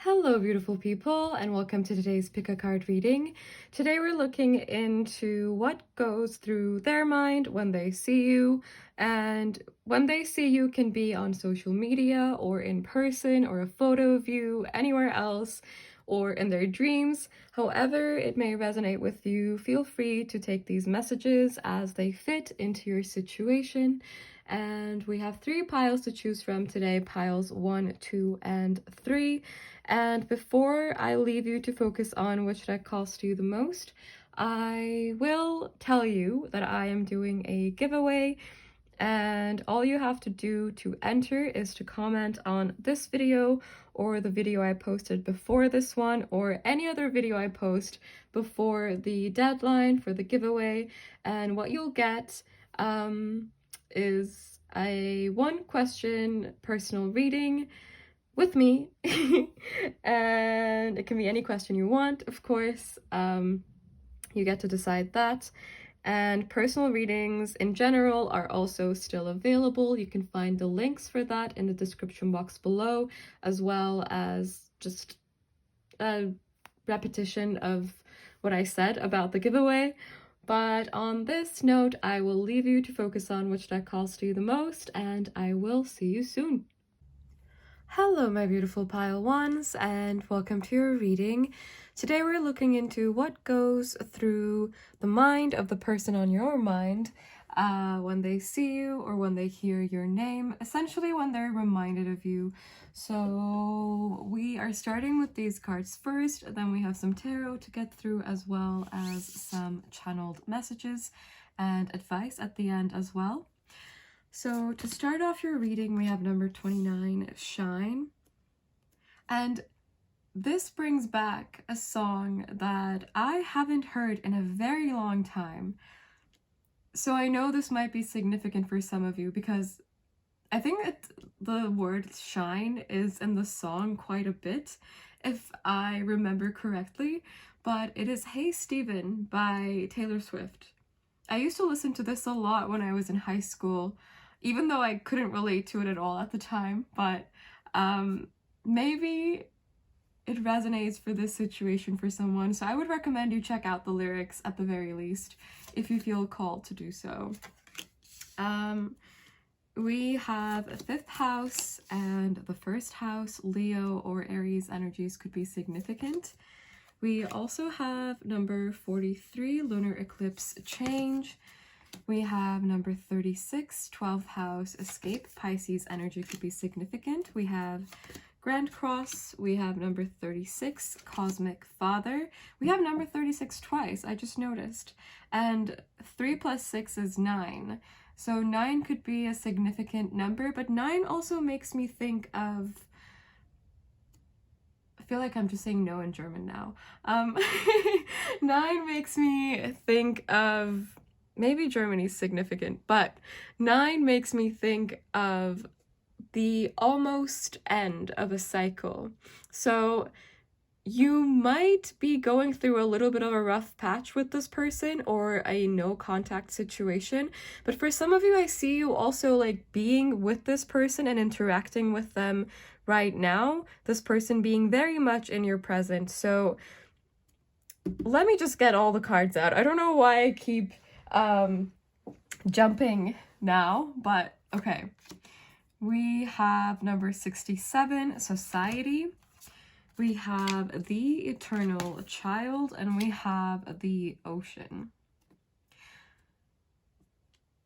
Hello, beautiful people, and welcome to today's Pick a Card reading. Today we're looking into what goes through their mind when they see you, and when they see you can be on social media or in person or a photo of you anywhere else or in their dreams. However it may resonate with you, feel free to take these messages as they fit into your situation. And we have 3 piles to choose from today, piles 1, 2, and 3. And before I leave you to focus on which deck calls to you the most, I will tell you that I am doing a giveaway, and all you have to do to enter is to comment on this video or the video I posted before this one or any other video I post before the deadline for the giveaway. And what you'll get is a 1-question personal reading with me and it can be any question you want, of course. You get to decide that. And personal readings in general are also still available. You can find the links for that in the description box below, as well as just a repetition of what I said about the giveaway. But on this note, I will leave you to focus on which deck calls to you the most, and I will see you soon. Hello, my beautiful pile ones, and welcome to your reading. Today we're looking into what goes through the mind of the person on your mind when they see you or when they hear your name, essentially when they're reminded of you. So we are starting with these cards first, then we have some tarot to get through, as well as some channeled messages and advice at the end as well. So to start off your reading, we have number 29, Shine. And this brings back a song that I haven't heard in a very long time. So I know this might be significant for some of you because I think that the word shine is in the song quite a bit, if I remember correctly. But it is Hey Stephen by Taylor Swift. I used to listen to this a lot when I was in high school, even though I couldn't relate to it at all at the time, but maybe it resonates for this situation for someone. So I would recommend you check out the lyrics at the very least, if you feel called to do so. We have a 5th house and the 1st house. Leo or Aries energies could be significant. We also have number 43, lunar eclipse change. We have number 36, 12th house, escape. Pisces energy could be significant. We have Grand Cross. We have number 36, cosmic father. We have number 36 twice, I just noticed. And 3 plus 6 is 9. So 9 could be a significant number, but 9 also makes me think of, I feel like I'm just saying no in German now. 9 makes me think of, maybe Germany's significant, but 9 makes me think of the almost end of a cycle. So you might be going through a little bit of a rough patch with this person or a no contact situation, but for some of you, I see you also like being with this person and interacting with them right now, this person being very much in your present. So let me just get all the cards out. I don't know why I keep jumping now, but okay. We have number 67, society. We have the eternal child, and we have the ocean.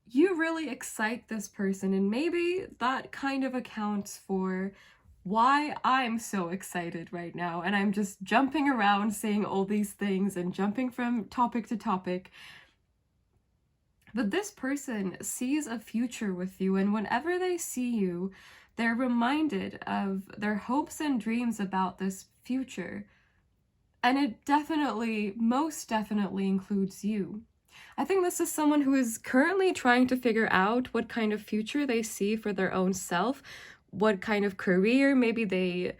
You really excite this person, and maybe that kind of accounts for why I'm so excited right now, and I'm just jumping around saying all these things and jumping from topic to topic. But this person sees a future with you, and whenever they see you, they're reminded of their hopes and dreams about this future. And it definitely, most definitely includes you. I think this is someone who is currently trying to figure out what kind of future they see for their own self, what kind of career maybe they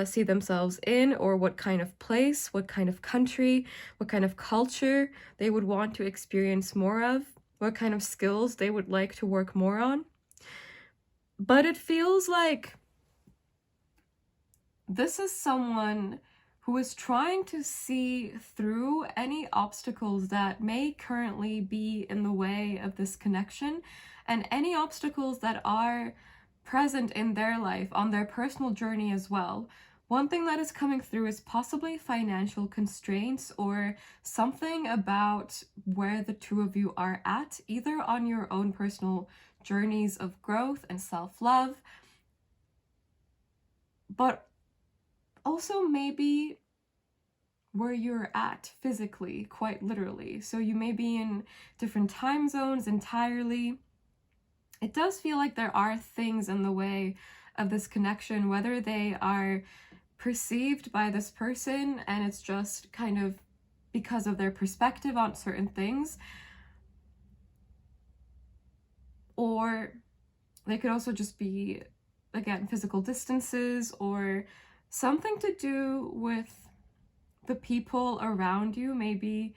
see themselves in, or what kind of place, what kind of country, what kind of culture they would want to experience more of, what kind of skills they would like to work more on. But it feels like this is someone who is trying to see through any obstacles that may currently be in the way of this connection, and any obstacles that are present in their life on their personal journey as well. One thing that is coming through is possibly financial constraints or something about where the two of you are at, either on your own personal journeys of growth and self-love, but also maybe where you're at physically, quite literally. So you may be in different time zones entirely. It does feel like there are things in the way of this connection, whether they are perceived by this person and it's just kind of because of their perspective on certain things, or they could also just be, again, physical distances or something to do with the people around you. Maybe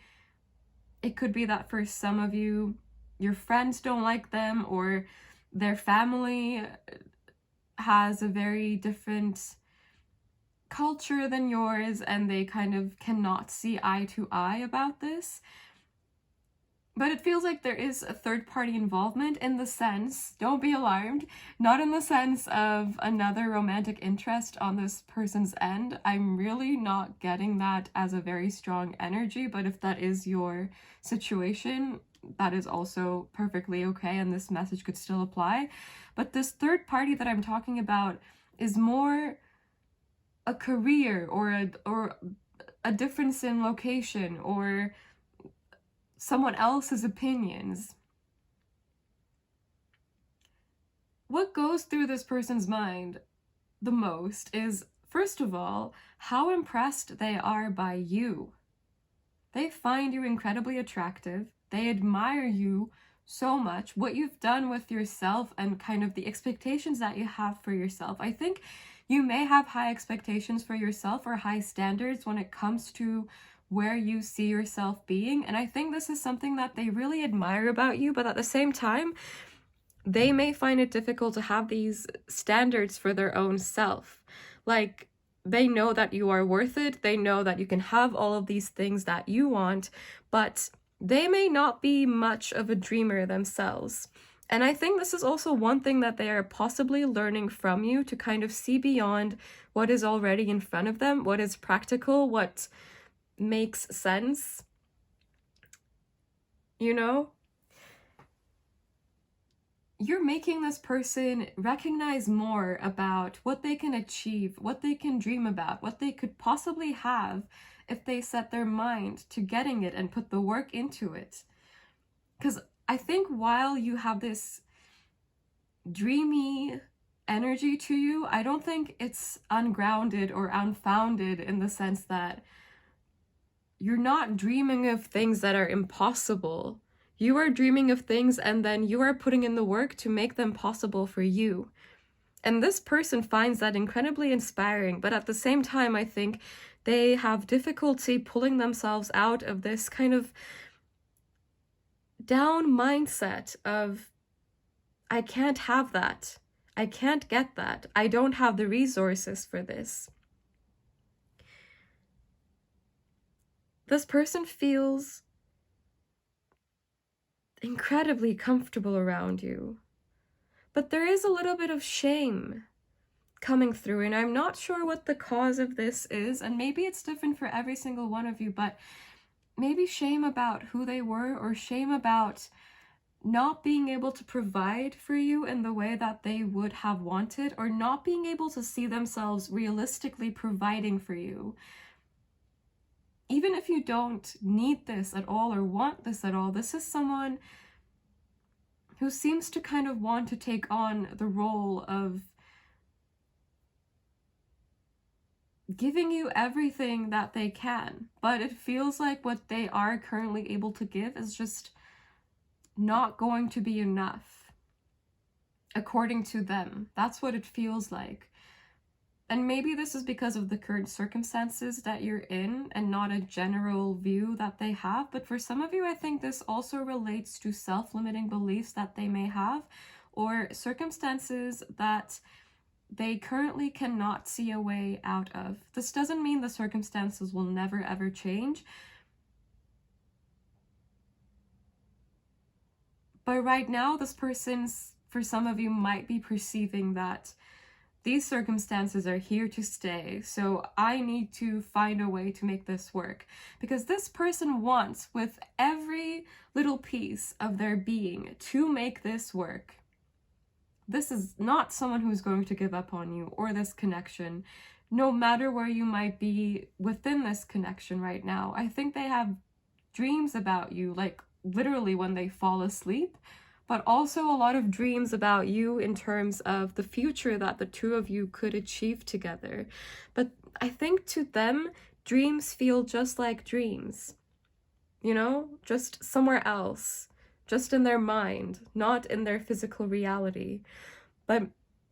it could be that for some of you, your friends don't like them, or their family has a very different culture than yours and they kind of cannot see eye to eye about this. But it feels like there is a third party involvement in the sense, don't be alarmed, not in the sense of another romantic interest on this person's end. I'm really not getting that as a very strong energy, but if that is your situation, that is also perfectly okay and this message could still apply. But this third party that I'm talking about is more a career or a difference in location or someone else's opinions. What goes through this person's mind the most is, first of all, how impressed they are by you. They find you incredibly attractive. They admire you so much, what you've done with yourself and kind of the expectations that you have for yourself. I think you may have high expectations for yourself or high standards when it comes to where you see yourself being. And I think this is something that they really admire about you, but at the same time, they may find it difficult to have these standards for their own self. Like, they know that you are worth it. They know that you can have all of these things that you want, but they may not be much of a dreamer themselves. And I think this is also one thing that they are possibly learning from you, to kind of see beyond what is already in front of them, what is practical, what makes sense, you know? You're making this person recognize more about what they can achieve, what they can dream about, what they could possibly have if they set their mind to getting it and put the work into it. Because I think while you have this dreamy energy to you, I don't think it's ungrounded or unfounded in the sense that you're not dreaming of things that are impossible. You are dreaming of things and then you are putting in the work to make them possible for you. And this person finds that incredibly inspiring, but at the same time, I think they have difficulty pulling themselves out of this kind of down mindset of, I can't have that. I can't get that. I don't have the resources for this. This person feels incredibly comfortable around you, but there is a little bit of shame coming through, and I'm not sure what the cause of this is, and maybe it's different for every single one of you, but maybe shame about who they were, or shame about not being able to provide for you in the way that they would have wanted, or not being able to see themselves realistically providing for you. Even if you don't need this at all or want this at all, this is someone who seems to kind of want to take on the role of giving you everything that they can, but it feels like what they are currently able to give is just not going to be enough, according to them. That's what it feels like. And maybe this is because of the current circumstances that you're in and not a general view that they have. But for some of you, I think this also relates to self-limiting beliefs that they may have, or circumstances that they currently cannot see a way out of. This doesn't mean the circumstances will never ever change, but right now this person's, for some of you, might be perceiving that these circumstances are here to stay, so I need to find a way to make this work. Because this person wants, with every little piece of their being, to make this work. This is not someone who's going to give up on you or this connection, no matter where you might be within this connection right now. I think they have dreams about you, like literally when they fall asleep, but also a lot of dreams about you in terms of the future that the two of you could achieve together. But I think to them, dreams feel just like dreams, you know, just somewhere else, just in their mind, not in their physical reality. But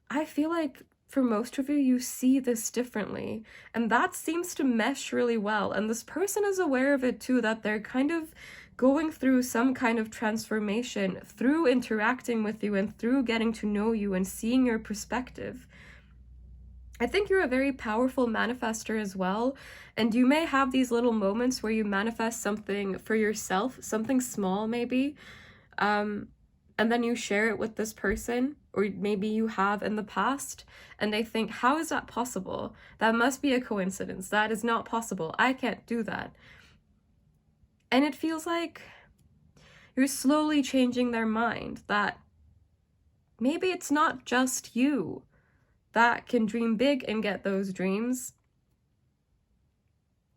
I feel like for most of you, you see this differently, and that seems to mesh really well. And this person is aware of it too, that they're kind of going through some kind of transformation through interacting with you and through getting to know you and seeing your perspective. I think you're a very powerful manifester as well, and you may have these little moments where you manifest something for yourself, something small maybe, and then you share it with this person, or maybe you have in the past, and they think, how is that possible? That must be a coincidence. That is not possible. I can't do that. And it feels like you're slowly changing their mind, that maybe it's not just you that can dream big and get those dreams,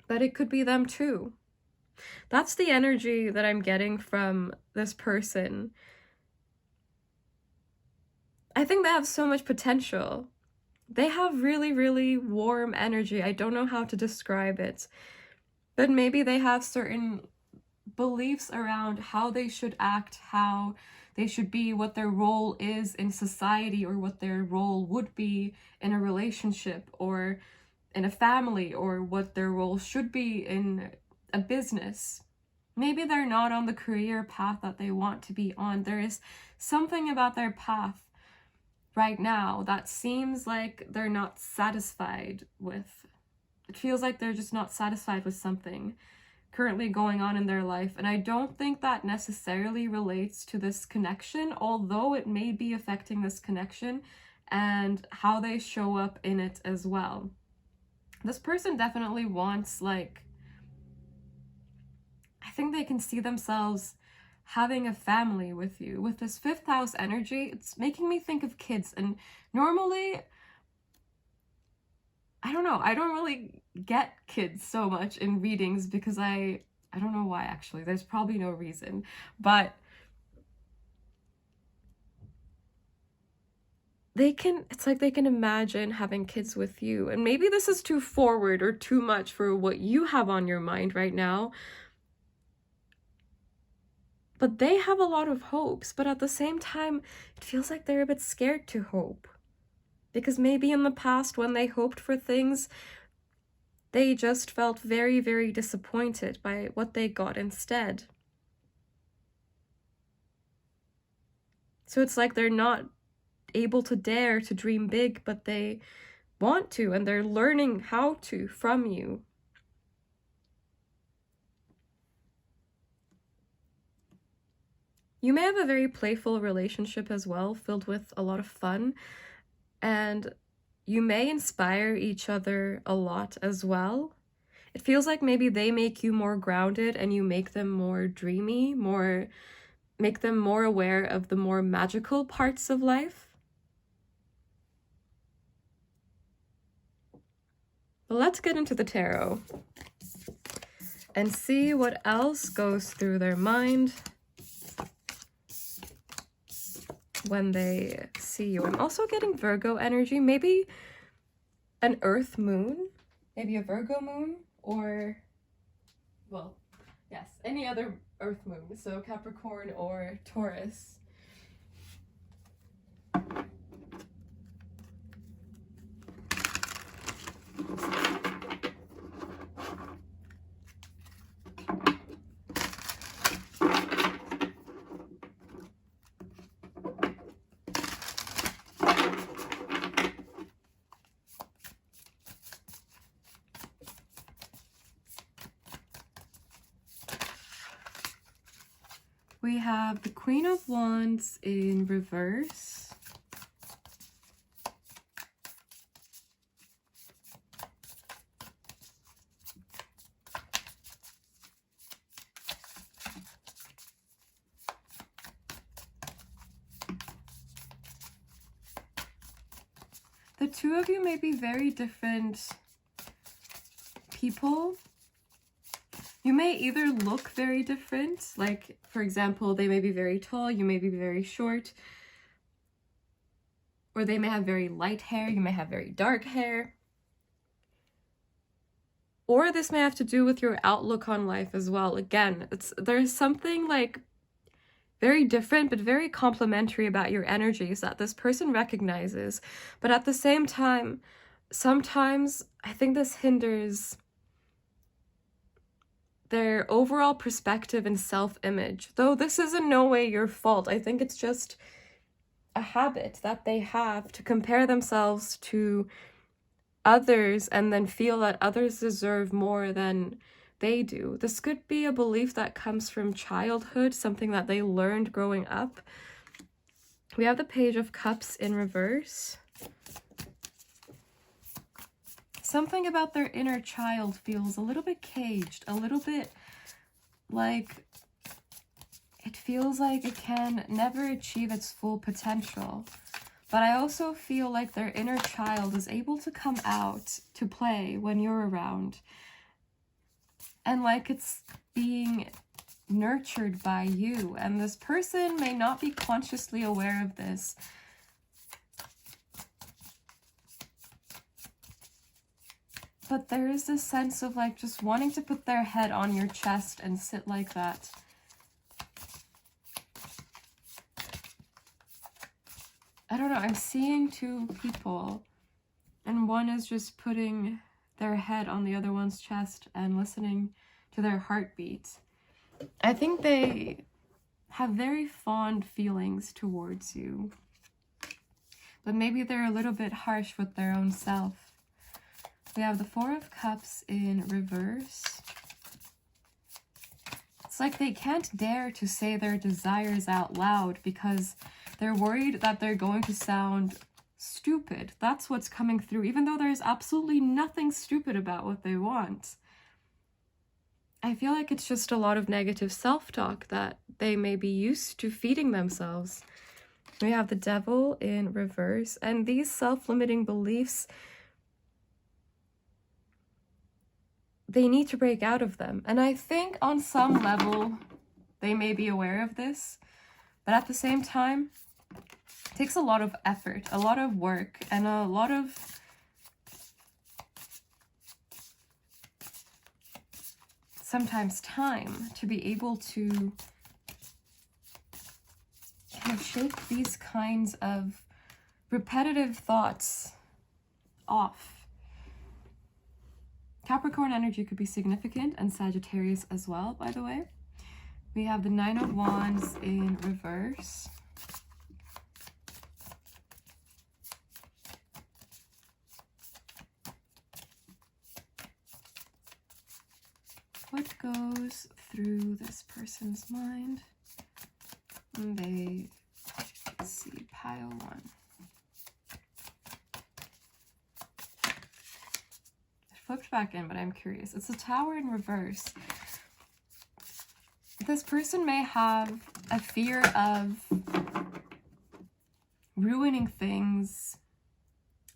but it could be them too. That's the energy that I'm getting from this person. I think they have so much potential. They have really, really warm energy. I don't know how to describe it, but maybe they have certain beliefs around how they should act, how they should be, what their role is in society, or what their role would be in a relationship or in a family, or what their role should be in a business. Maybe they're not on the career path that they want to be on. There is something about their path right now that seems like they're not satisfied with. It feels like they're just not satisfied with something currently going on in their life, and I don't think that necessarily relates to this connection, although it may be affecting this connection and how they show up in it as well. This person definitely wants, like, I think they can see themselves having a family with you. With this 5th house energy, it's making me think of kids, and normally, I don't know, I don't really get kids so much in readings because I don't know why, actually. There's probably no reason, but it's like they can imagine having kids with you. And maybe this is too forward or too much for what you have on your mind right now, but they have a lot of hopes, but at the same time, it feels like they're a bit scared to hope. Because maybe in the past, when they hoped for things, they just felt very, very disappointed by what they got instead. So it's like they're not able to dare to dream big, but they want to, and they're learning how to from you. You may have a very playful relationship as well, filled with a lot of fun, and you may inspire each other a lot as well. It feels like maybe they make you more grounded and you make them more dreamy, make them more aware of the more magical parts of life. But let's get into the tarot and see what else goes through their mind when they see you. I'm also getting Virgo energy, maybe an Earth moon, maybe a Virgo moon, or, well, yes, any other Earth moon, so Capricorn or Taurus. We have the Queen of Wands in reverse. The two of you may be very different people. You may either look very different, like, for example, they may be very tall, you may be very short, or they may have very light hair, you may have very dark hair. Or this may have to do with your outlook on life as well. Again, there's something like very different but very complementary about your energies that this person recognizes. But at the same time, sometimes I think this hinders their overall perspective and self-image. Though this is in no way your fault. I think it's just a habit that they have to compare themselves to others and then feel that others deserve more than they do. This could be a belief that comes from childhood, something that they learned growing up. We have the Page of Cups in reverse. Something about their inner child feels a little bit caged, a little bit like it feels like it can never achieve its full potential. But I also feel like their inner child is able to come out to play when you're around. And like it's being nurtured by you. And this person may not be consciously aware of this. But there is this sense of like just wanting to put their head on your chest and sit like that. I don't know, I'm seeing two people, and one is just putting their head on the other one's chest and listening to their heartbeat. I think they have very fond feelings towards you, but maybe they're a little bit harsh with their own self. We have the Four of Cups in reverse. It's like they can't dare to say their desires out loud because they're worried that they're going to sound stupid. That's what's coming through, even though there's absolutely nothing stupid about what they want. I feel like it's just a lot of negative self-talk that they may be used to feeding themselves. We have the Devil in reverse, and these self-limiting beliefs, they need to break out of them. And I think on some level, they may be aware of this, but at the same time, it takes a lot of effort, a lot of work, and a lot of sometimes time to be able to kind of shake these kinds of repetitive thoughts off. Capricorn energy could be significant, and Sagittarius as well, by the way. We have the Nine of Wands in reverse. What goes through this person's mind? And they, let's see, pile one. It flipped back in, but I'm curious. It's a Tower in reverse. This person may have a fear of ruining things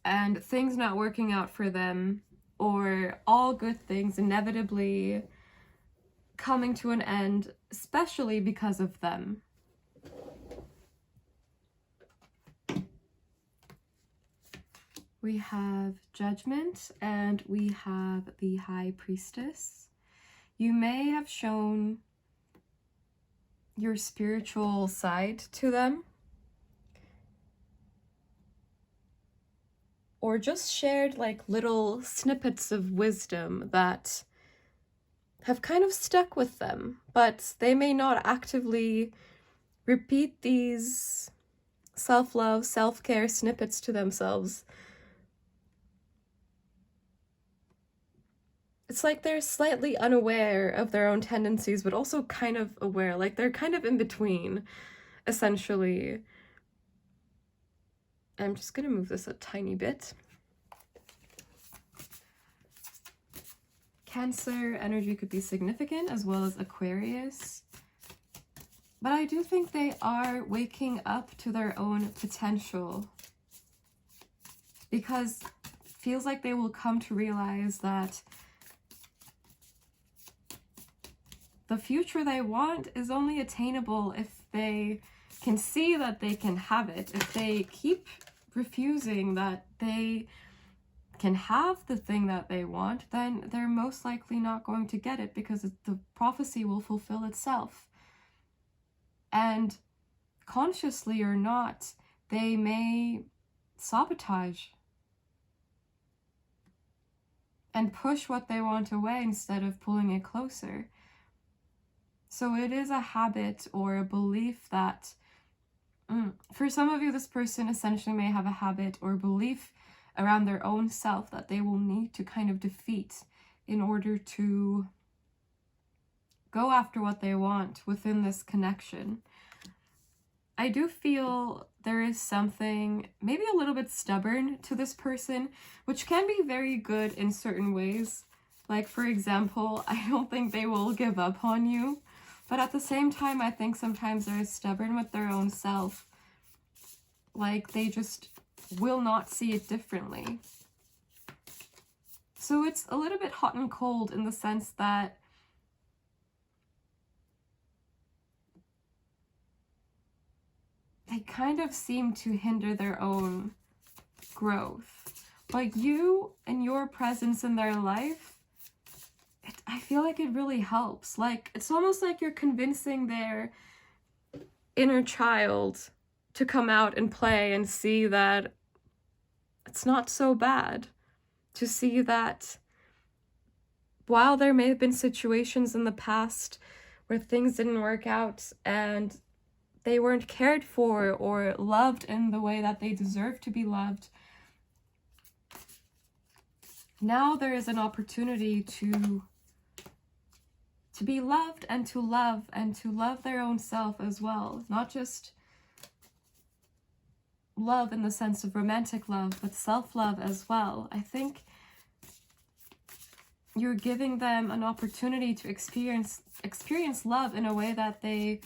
and things not working out for them, or all good things inevitably coming to an end, especially because of them. We have Judgment, and we have the High Priestess. You may have shown your spiritual side to them, or just shared like little snippets of wisdom that have kind of stuck with them, but they may not actively repeat these self-love, self-care snippets to themselves. it's like they're slightly unaware of their own tendencies, but also kind of aware. Like they're kind of in between, essentially. I'm just gonna move this a tiny bit. Cancer energy could be significant, as well as Aquarius. But I do think they are waking up to their own potential, because it feels like they will come to realize that the future they want is only attainable if they can see that they can have it. If they keep refusing that they can have the thing that they want, then they're most likely not going to get it, because the prophecy will fulfill itself. And consciously or not, they may sabotage and push what they want away instead of pulling it closer. So it is a habit or a belief that, for some of you, this person essentially may have a habit or belief around their own self that they will need to kind of defeat in order to go after what they want within this connection. I do feel there is something maybe a little bit stubborn to this person, which can be very good in certain ways. Like, for example, I don't think they will give up on you, but at the same time, I think sometimes they're stubborn with their own self. Like, they just will not see it differently. So it's a little bit hot and cold in the sense that they kind of seem to hinder their own growth. But you and your presence in their life, I feel like it really helps. Like, it's almost like you're convincing their inner child to come out and play and see that it's not so bad. To see that while there may have been situations in the past where things didn't work out and they weren't cared for or loved in the way that they deserve to be loved, now there is an opportunity to be loved and to love their own self as well. Not just love in the sense of romantic love, but self-love as well. I think you're giving them an opportunity to experience love in a way that they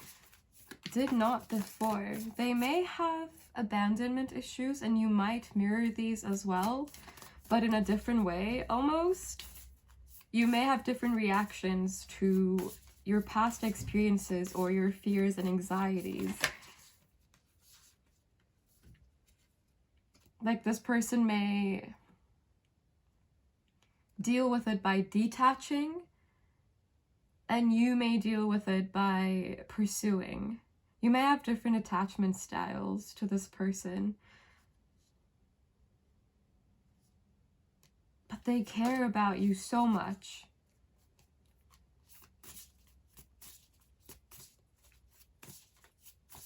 did not before. They may have abandonment issues, and you might mirror these as well, but in a different way almost. You may have different reactions to your past experiences or your fears and anxieties. Like, this person may deal with it by detaching, and you may deal with it by pursuing. You may have different attachment styles to this person, but they care about you so much.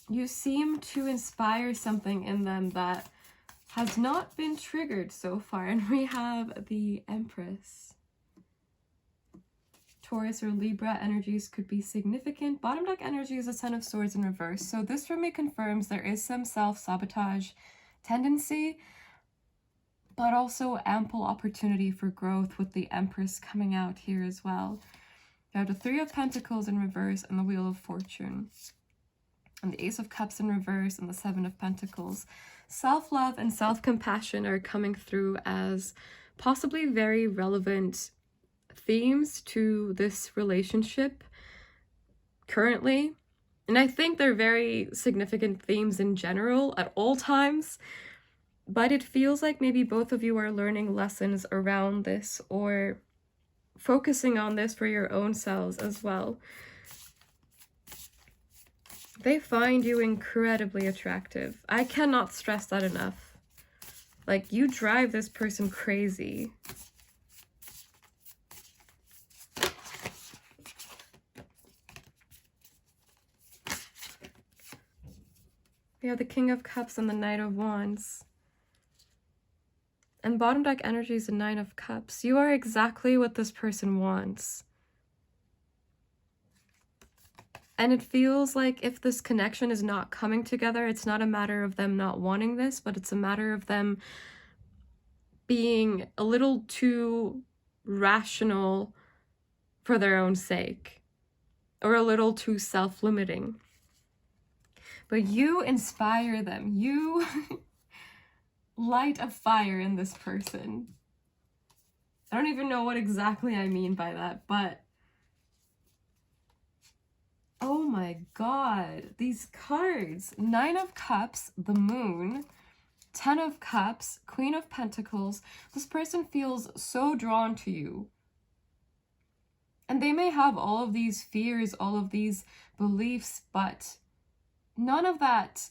You seem to inspire something in them that has not been triggered so far. And we have the Empress. Taurus or Libra energies could be significant. Bottom deck energy is a Ten of Swords in reverse. So this for me confirms there is some self-sabotage tendency, but also ample opportunity for growth with the Empress coming out here as well. You have the Three of Pentacles in reverse and the Wheel of Fortune. And the Ace of Cups in reverse and the Seven of Pentacles. Self-love and self-compassion are coming through as possibly very relevant themes to this relationship currently. And I think they're very significant themes in general at all times. But it feels like maybe both of you are learning lessons around this or focusing on this for your own selves as well. They find you incredibly attractive. I cannot stress that enough. Like, you drive this person crazy. We have the King of Cups and the Knight of Wands. And bottom deck energy is the 9 of Cups. You are exactly what this person wants. And it feels like if this connection is not coming together, it's not a matter of them not wanting this, but it's a matter of them being a little too rational for their own sake, or a little too self-limiting. But you inspire them. You light a fire in this person. I don't even know what exactly I mean by that, but oh my god, these cards. 9 of Cups, the Moon, 10 of Cups, Queen of Pentacles. This person feels so drawn to you. And they may have all of these fears, all of these beliefs, but none of that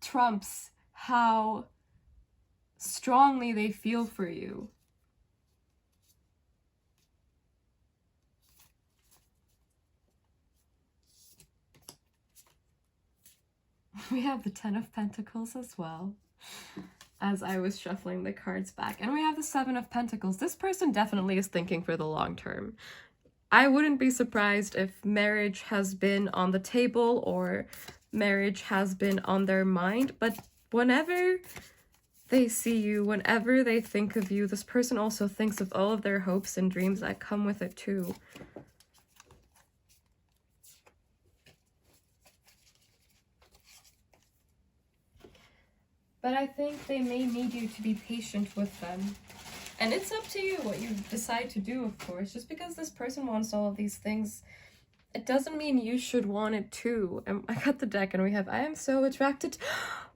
trumps how strongly they feel for you. We have the 10 of Pentacles as well, as I was shuffling the cards back. And we have the 7 of Pentacles. This person definitely is thinking for the long term. I wouldn't be surprised if marriage has been on the table or marriage has been on their mind, but whenever they see you, whenever they think of you, this person also thinks of all of their hopes and dreams that come with it too. But I think they may need you to be patient with them. And it's up to you what you decide to do, of course. Just because this person wants all of these things, it doesn't mean you should want it too. And I got the deck and we have, I am so attracted.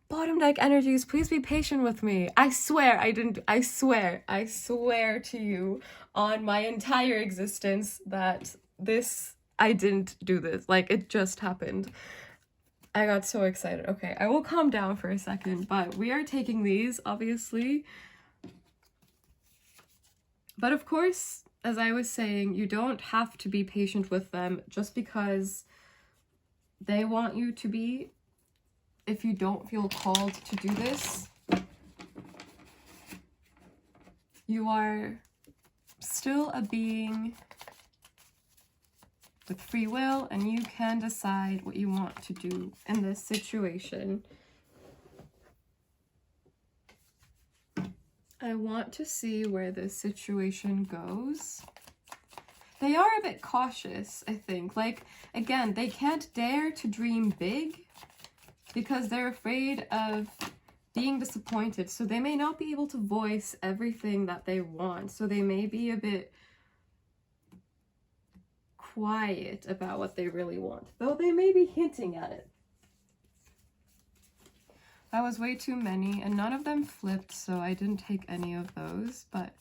Bottom deck energies, please be patient with me. I swear I swear to you on my entire existence that I didn't do this. Like, it just happened. I got so excited. Okay, I will calm down for a second, but we are taking these, obviously. But of course, as I was saying, you don't have to be patient with them just because they want you to be. If you don't feel called to do this, you are still a being with free will, and you can decide what you want to do in this situation. I want to see where this situation goes. They are a bit cautious, I think. Like, again, they can't dare to dream big because they're afraid of being disappointed. So they may not be able to voice everything that they want. So they may be a bit quiet about what they really want, though they may be hinting at it. That was way too many, and none of them flipped, so I didn't take any of those, but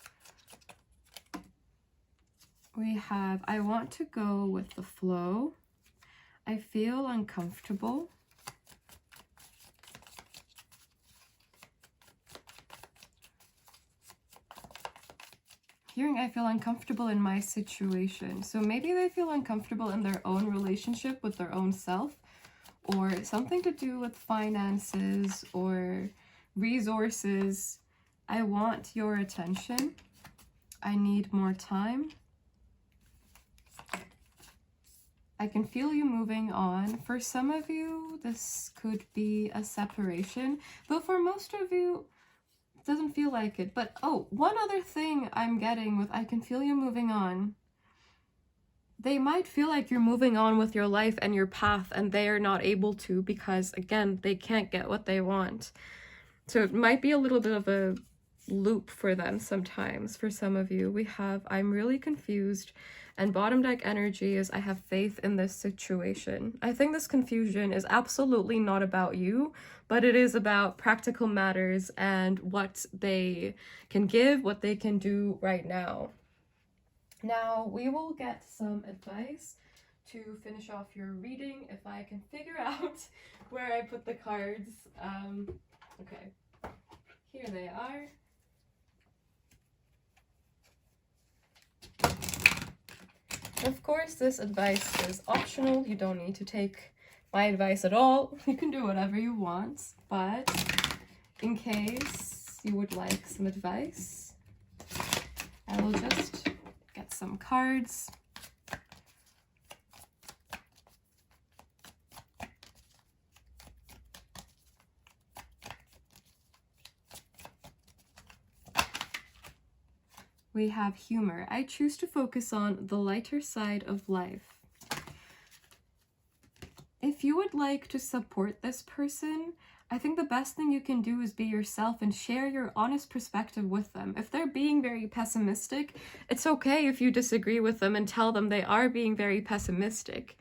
we have, I want to go with the flow. I feel uncomfortable. Hearing I feel uncomfortable in my situation. So maybe they feel uncomfortable in their own relationship with their own self, or something to do with finances or resources. I want your attention. I need more time. I can feel you moving on. For some of you, this could be a separation, though for most of you, it doesn't feel like it. But oh, one other thing I'm getting with I can feel you moving on. They might feel like you're moving on with your life and your path, and they are not able to because, again, they can't get what they want. So it might be a little bit of a loop for them sometimes. For some of you, we have I'm really confused, and bottom deck energy is I have faith in this situation. I think this confusion is absolutely not about you, but it is about practical matters and what they can give, what they can do right now. Now, we will get some advice to finish off your reading if I can figure out where I put the cards. Okay, here they are. Of course, this advice is optional. You don't need to take my advice at all. You can do whatever you want, but in case you would like some advice, I will just get some cards. We have humor. I choose to focus on the lighter side of life. If you would like to support this person, I think the best thing you can do is be yourself and share your honest perspective with them. If they're being very pessimistic, it's okay if you disagree with them and tell them they are being very pessimistic.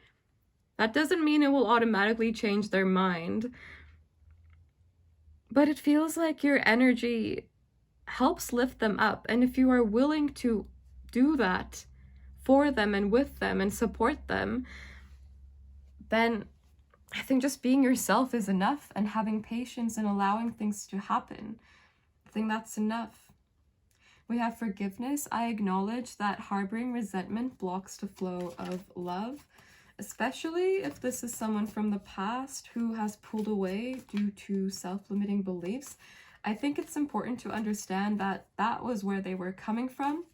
That doesn't mean it will automatically change their mind. But it feels like your energy helps lift them up. And if you are willing to do that for them and with them and support them, then I think just being yourself is enough, and having patience and allowing things to happen. I think that's enough. We have forgiveness. I acknowledge that harboring resentment blocks the flow of love, especially if this is someone from the past who has pulled away due to self-limiting beliefs. I think it's important to understand that that was where they were coming from.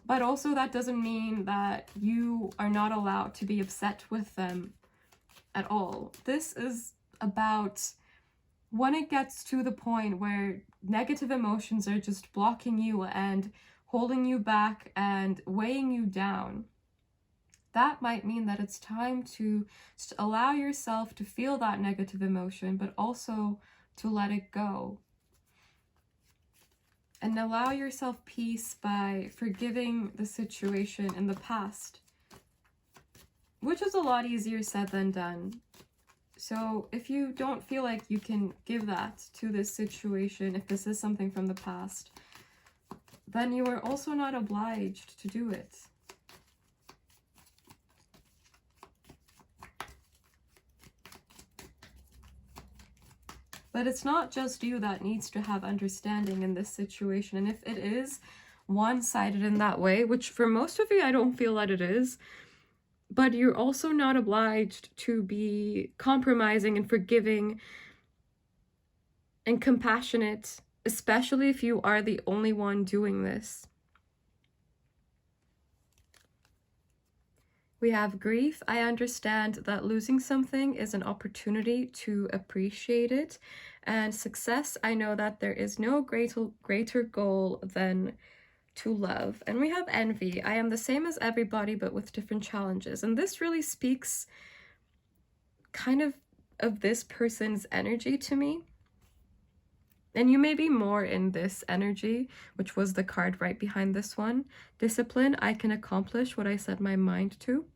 But also that doesn't mean that you are not allowed to be upset with them at all. This is about when it gets to the point where negative emotions are just blocking you and holding you back and weighing you down. That might mean that it's time to just allow yourself to feel that negative emotion, but also to let it go. And allow yourself peace by forgiving the situation in the past, which is a lot easier said than done. So if you don't feel like you can give that to this situation, if this is something from the past, then you are also not obliged to do it. But it's not just you that needs to have understanding in this situation. And if it is one-sided in that way, which for most of you, I don't feel that it is, but you're also not obliged to be compromising and forgiving and compassionate, especially if you are the only one doing this. We have grief. I understand that losing something is an opportunity to appreciate it. And success, I know that there is no greater goal than to love. And we have envy. I am the same as everybody, but with different challenges. And this really speaks kind of this person's energy to me. And you may be more in this energy, which was the card right behind this one. Discipline, I can accomplish what I set my mind to.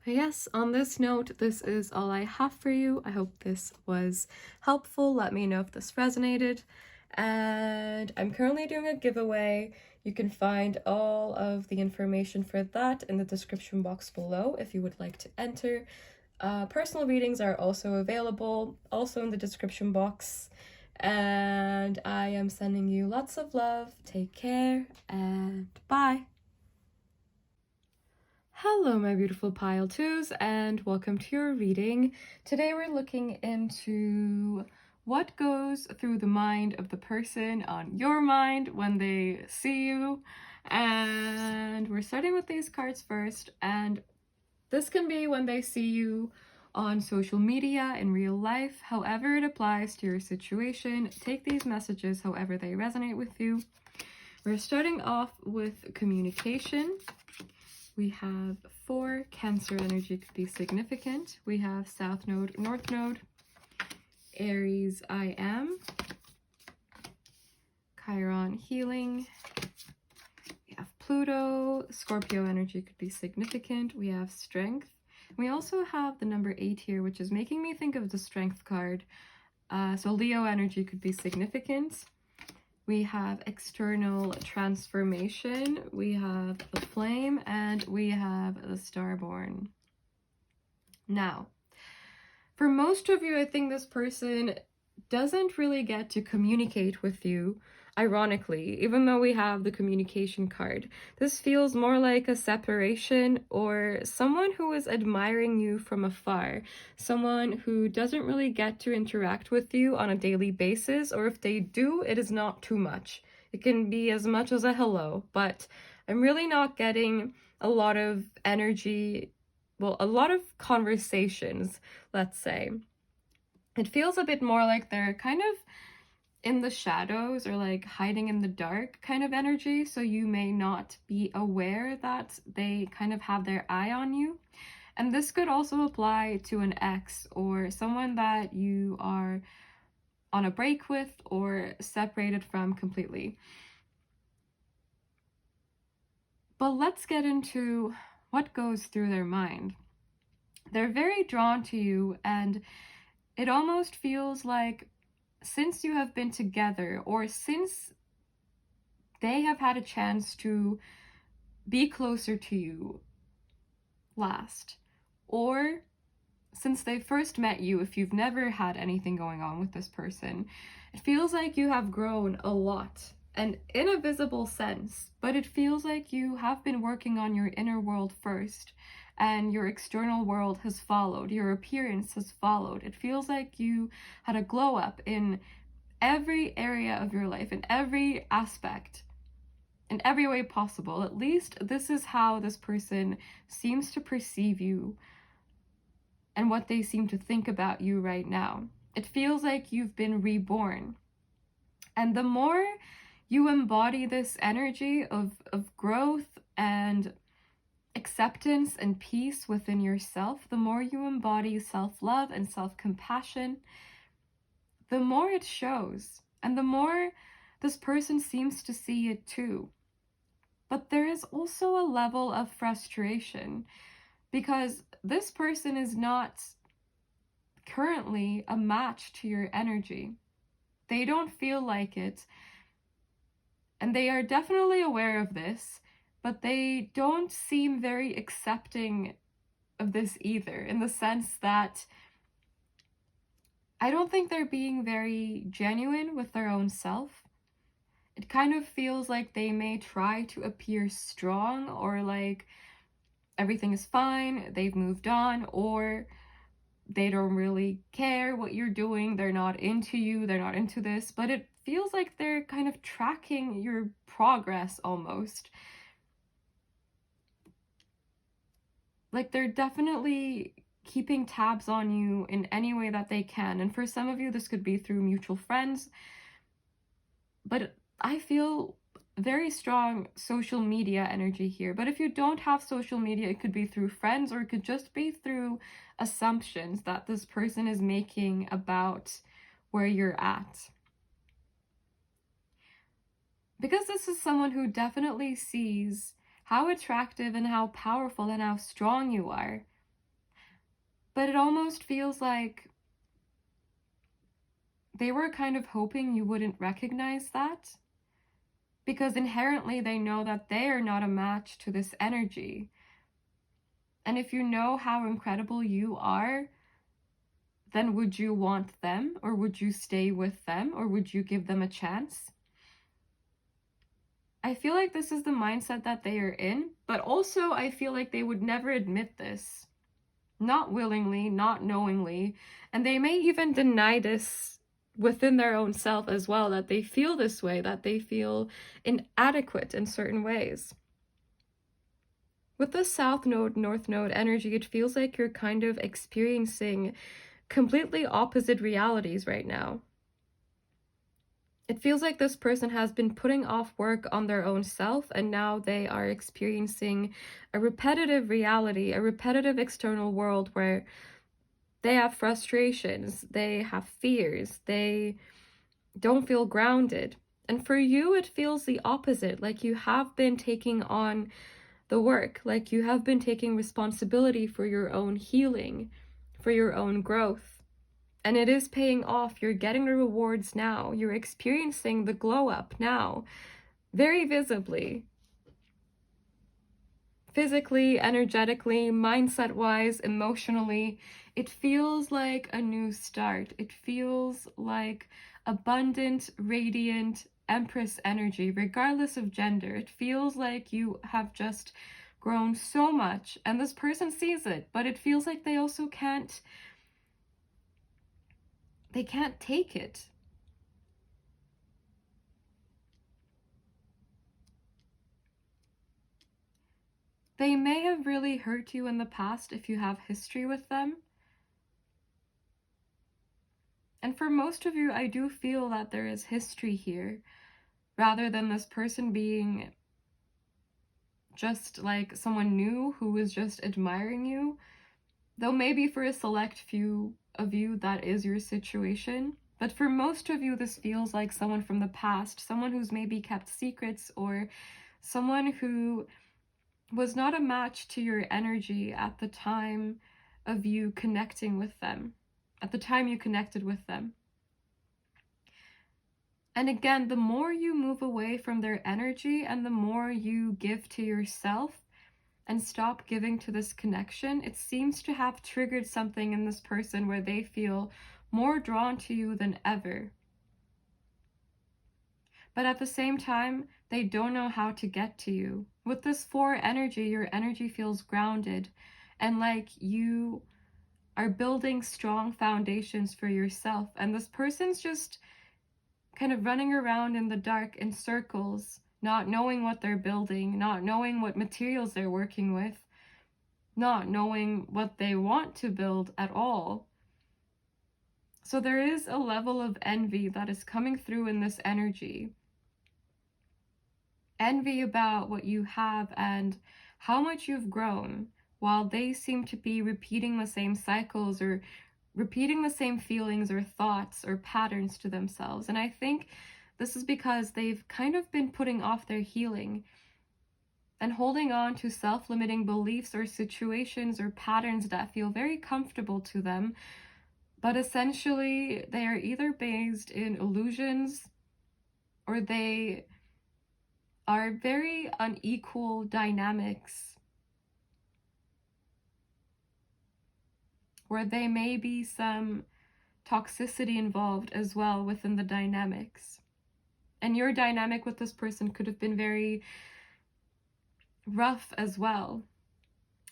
But yes, on this note, this is all I have for you. I hope this was helpful. Let me know if this resonated. And I'm currently doing a giveaway. You can find all of the information for that in the description box below if you would like to enter. Personal readings are also available, also in the description box. And I am sending you lots of love. Take care and bye. Hello, my beautiful pile twos, and welcome to your reading. Today we're looking into what goes through the mind of the person on your mind when they see you. And we're starting with these cards first, and this can be when they see you on social media, in real life, however it applies to your situation. Take these messages however they resonate with you. We're starting off with communication. We have 4, Cancer energy could be significant. We have South Node, North Node, Aries, I am, Chiron, healing. We have Pluto, Scorpio energy could be significant. We have strength. We also have the number 8 here, which is making me think of the strength card. So Leo energy could be significant. We have external transformation, we have the flame, and we have the starborn. Now, for most of you, I think this person doesn't really get to communicate with you. Ironically, even though we have the communication card, this feels more like a separation or someone who is admiring you from afar, someone who doesn't really get to interact with you on a daily basis, or if they do, it is not too much. It can be as much as a hello, but I'm really not getting a lot of energy, well, a lot of conversations, let's say. It feels a bit more like they're kind of in the shadows or like hiding in the dark kind of energy, so you may not be aware that they kind of have their eye on you. And this could also apply to an ex or someone that you are on a break with or separated from completely. But let's get into what goes through their mind. They're very drawn to you, and it almost feels like since you have been together, or since they have had a chance to be closer to you last, or since they first met you, if you've never had anything going on with this person, it feels like you have grown a lot, and in a visible sense, but it feels like you have been working on your inner world first, and your external world has followed, your appearance has followed. It feels like you had a glow up in every area of your life, in every aspect, in every way possible. At least this is how this person seems to perceive you and what they seem to think about you right now. It feels like you've been reborn. And the more you embody this energy of growth and acceptance and peace within yourself, the more you embody self-love and self-compassion, the more it shows, and the more this person seems to see it too. But there is also a level of frustration because this person is not currently a match to your energy. They don't feel like it, and they are definitely aware of this, but they don't seem very accepting of this either, in the sense that I don't think they're being very genuine with their own self. It kind of feels like they may try to appear strong, or like everything is fine, they've moved on, or they don't really care what you're doing, they're not into you, they're not into this, but it feels like they're kind of tracking your progress almost. Like they're definitely keeping tabs on you in any way that they can. And for some of you, this could be through mutual friends, but I feel very strong social media energy here. But if you don't have social media, it could be through friends, or it could just be through assumptions that this person is making about where you're at. Because this is someone who definitely sees how attractive and how powerful and how strong you are. But it almost feels like they were kind of hoping you wouldn't recognize that, because inherently they know that they are not a match to this energy. And if you know how incredible you are, then would you want them, or would you stay with them, or would you give them a chance? I feel like this is the mindset that they are in, but also I feel like they would never admit this. Not willingly, not knowingly, and they may even deny this within their own self as well, that they feel this way, that they feel inadequate in certain ways. With the South Node, North Node energy, it feels like you're kind of experiencing completely opposite realities right now. It feels like this person has been putting off work on their own self, and now they are experiencing a repetitive reality, a repetitive external world where they have frustrations, they have fears, they don't feel grounded. And for you, it feels the opposite, like you have been taking on the work, like you have been taking responsibility for your own healing, for your own growth. And it is paying off. You're getting the rewards now. You're experiencing the glow up now, very visibly. physically, energetically, mindset-wise, emotionally. It feels like a new start. It feels like abundant, radiant Empress energy, regardless of gender. It feels like you have just grown so much, and this person sees it, but it feels like they also can't take it. They may have really hurt you in the past if you have history with them. And for most of you, I do feel that there is history here, rather than this person being just like someone new who was just admiring you. Though maybe for a select few of you that is your situation. But for most of you, this feels like someone from the past, someone who's maybe kept secrets, or someone who was not a match to your energy at the time of you connecting with them, at the time you connected with them. And again, the more you move away from their energy and the more you give to yourself and stop giving to this connection, it seems to have triggered something in this person where they feel more drawn to you than ever. But at the same time, they don't know how to get to you. With this 4 energy, your energy feels grounded and like you are building strong foundations for yourself. And this person's just kind of running around in the dark in circles, not knowing what they're building, not knowing what materials they're working with, not knowing what they want to build at all. So there is a level of envy that is coming through in this energy. Envy about what you have and how much you've grown, while they seem to be repeating the same cycles or repeating the same feelings or thoughts or patterns to themselves. And I think this is because they've kind of been putting off their healing and holding on to self-limiting beliefs or situations or patterns that feel very comfortable to them. But essentially, they are either based in illusions or they are very unequal dynamics where there may be some toxicity involved as well within the dynamics. And your dynamic with this person could have been very rough as well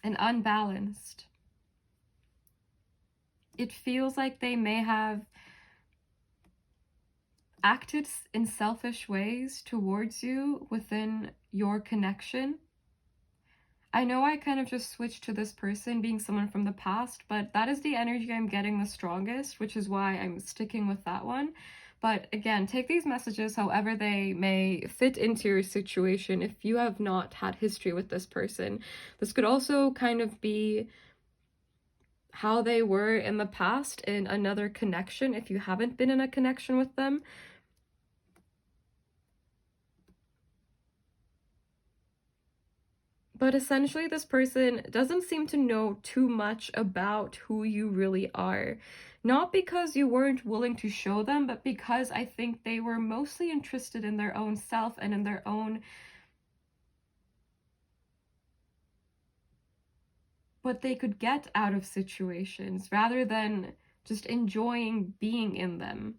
and unbalanced. It feels like they may have acted in selfish ways towards you within your connection. I know I kind of just switched to this person being someone from the past, but that is the energy I'm getting the strongest, which is why I'm sticking with that one. But again, take these messages however they may fit into your situation. If you have not had history with this person, this could also kind of be how they were in the past in another connection if you haven't been in a connection with them. But essentially, this person doesn't seem to know too much about who you really are. Not because you weren't willing to show them, but because I think they were mostly interested in their own self and in their own what they could get out of situations rather than just enjoying being in them.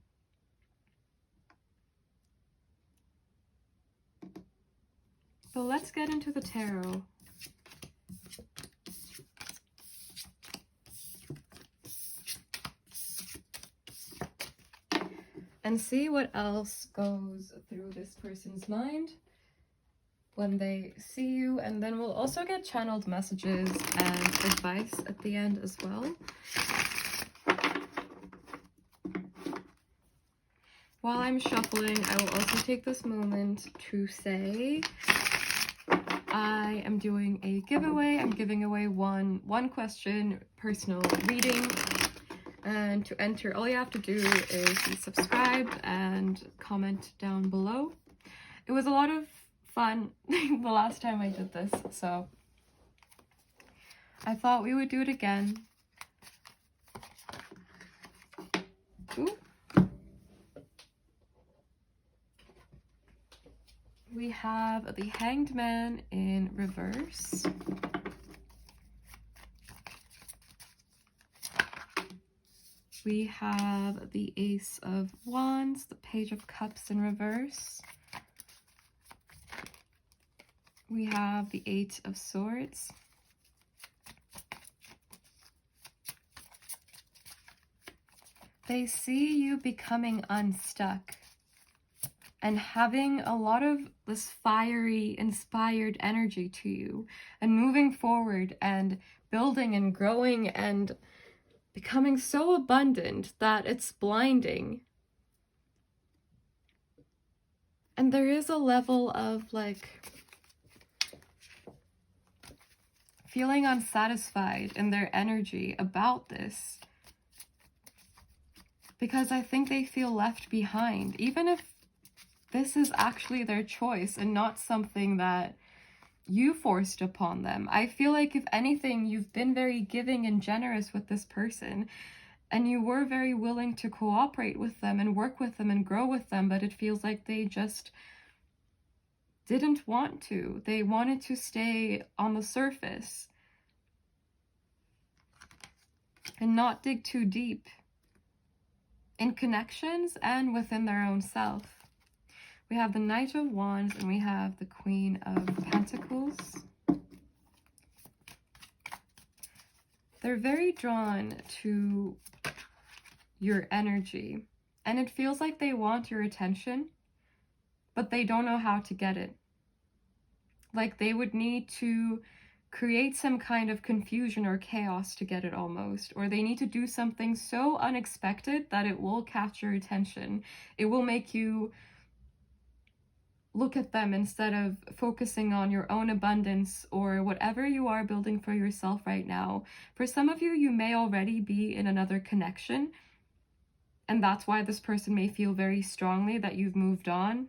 So let's get into the tarot. And see what else goes through this person's mind when they see you. And then we'll also get channeled messages and advice at the end as well. While I'm shuffling, I will also take this moment to say I am doing a giveaway. I'm giving away one question personal reading. And to enter, all you have to do is subscribe and comment down below. It was a lot of fun the last time I did this, so I thought we would do it again. Ooh. We have the Hanged Man in reverse. We have the Ace of Wands, the Page of Cups in reverse. We have the Eight of Swords. They see you becoming unstuck and having a lot of this fiery, inspired energy to you, and moving forward and building and growing and becoming so abundant that it's blinding. And there is a level of like feeling unsatisfied in their energy about this, because I think they feel left behind, even if this is actually their choice and not something that you forced upon them. I feel like if anything, you've been very giving and generous with this person, and you were very willing to cooperate with them and work with them and grow with them, but it feels like they just didn't want to. They wanted to stay on the surface and not dig too deep in connections and within their own self. We have the Knight of Wands and we have the Queen of Pentacles. They're very drawn to your energy, and it feels like they want your attention, but they don't know how to get it. Like they would need to create some kind of confusion or chaos to get it almost, or they need to do something so unexpected that it will catch your attention. It will make you look at them instead of focusing on your own abundance or whatever you are building for yourself right now. For some of you, you may already be in another connection, and that's why this person may feel very strongly that you've moved on.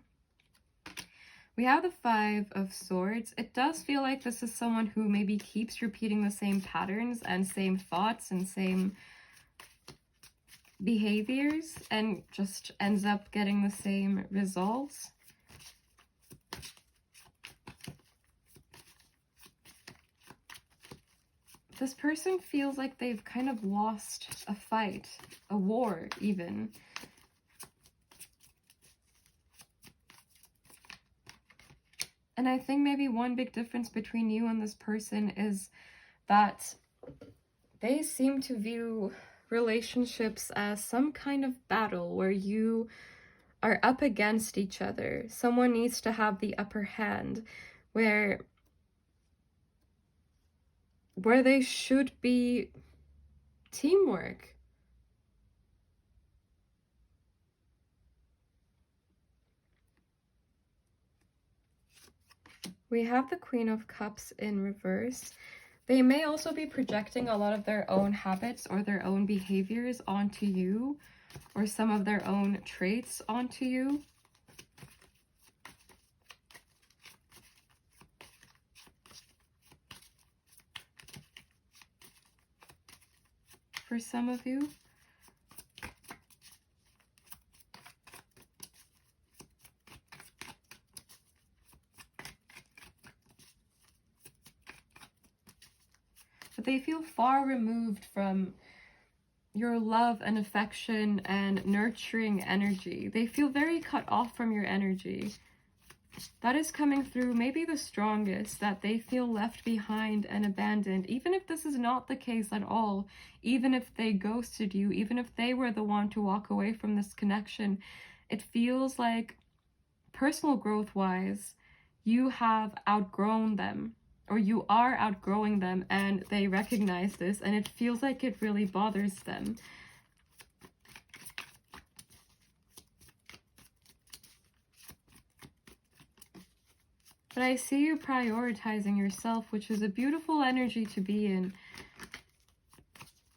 We have the Five of Swords. It does feel like this is someone who maybe keeps repeating the same patterns and same thoughts and same behaviors and just ends up getting the same results. This person feels like they've kind of lost a fight, a war even. And I think maybe one big difference between you and this person is that they seem to view relationships as some kind of battle where you are up against each other. Someone needs to have the upper hand, where they should be teamwork. We have the Queen of Cups in reverse. They may also be projecting a lot of their own habits or their own behaviors onto you, or some of their own traits onto you. For some of you. But they feel far removed from your love and affection and nurturing energy. They feel very cut off from your energy. That is coming through maybe the strongest, that they feel left behind and abandoned, even if this is not the case at all, even if they ghosted you, even if they were the one to walk away from this connection. It feels like, personal growth wise, you have outgrown them, or you are outgrowing them, and they recognize this, and it feels like it really bothers them. But I see you prioritizing yourself, which is a beautiful energy to be in.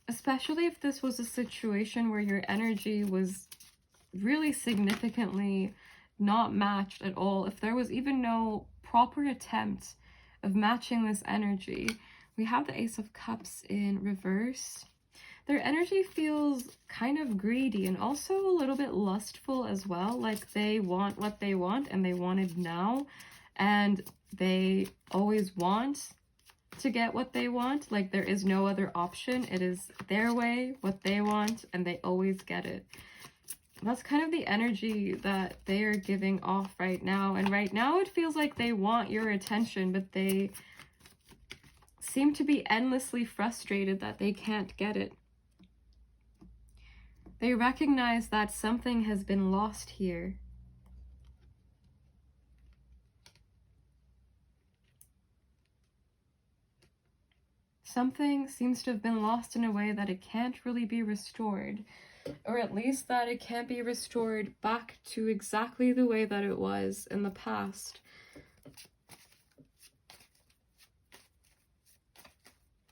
Especially if this was a situation where your energy was really significantly not matched at all. If there was even no proper attempt of matching this energy. We have the Ace of Cups in reverse. Their energy feels kind of greedy and also a little bit lustful as well. Like they want what they want and they want it now. And they always want to get what they want. Like there is no other option. It is their way, what they want, and they always get it. That's kind of the energy that they are giving off right now. And right now it feels like they want your attention, but they seem to be endlessly frustrated that they can't get it. They recognize that something has been lost here. Something seems to have been lost in a way that it can't really be restored, or at least that it can't be restored back to exactly the way that it was in the past.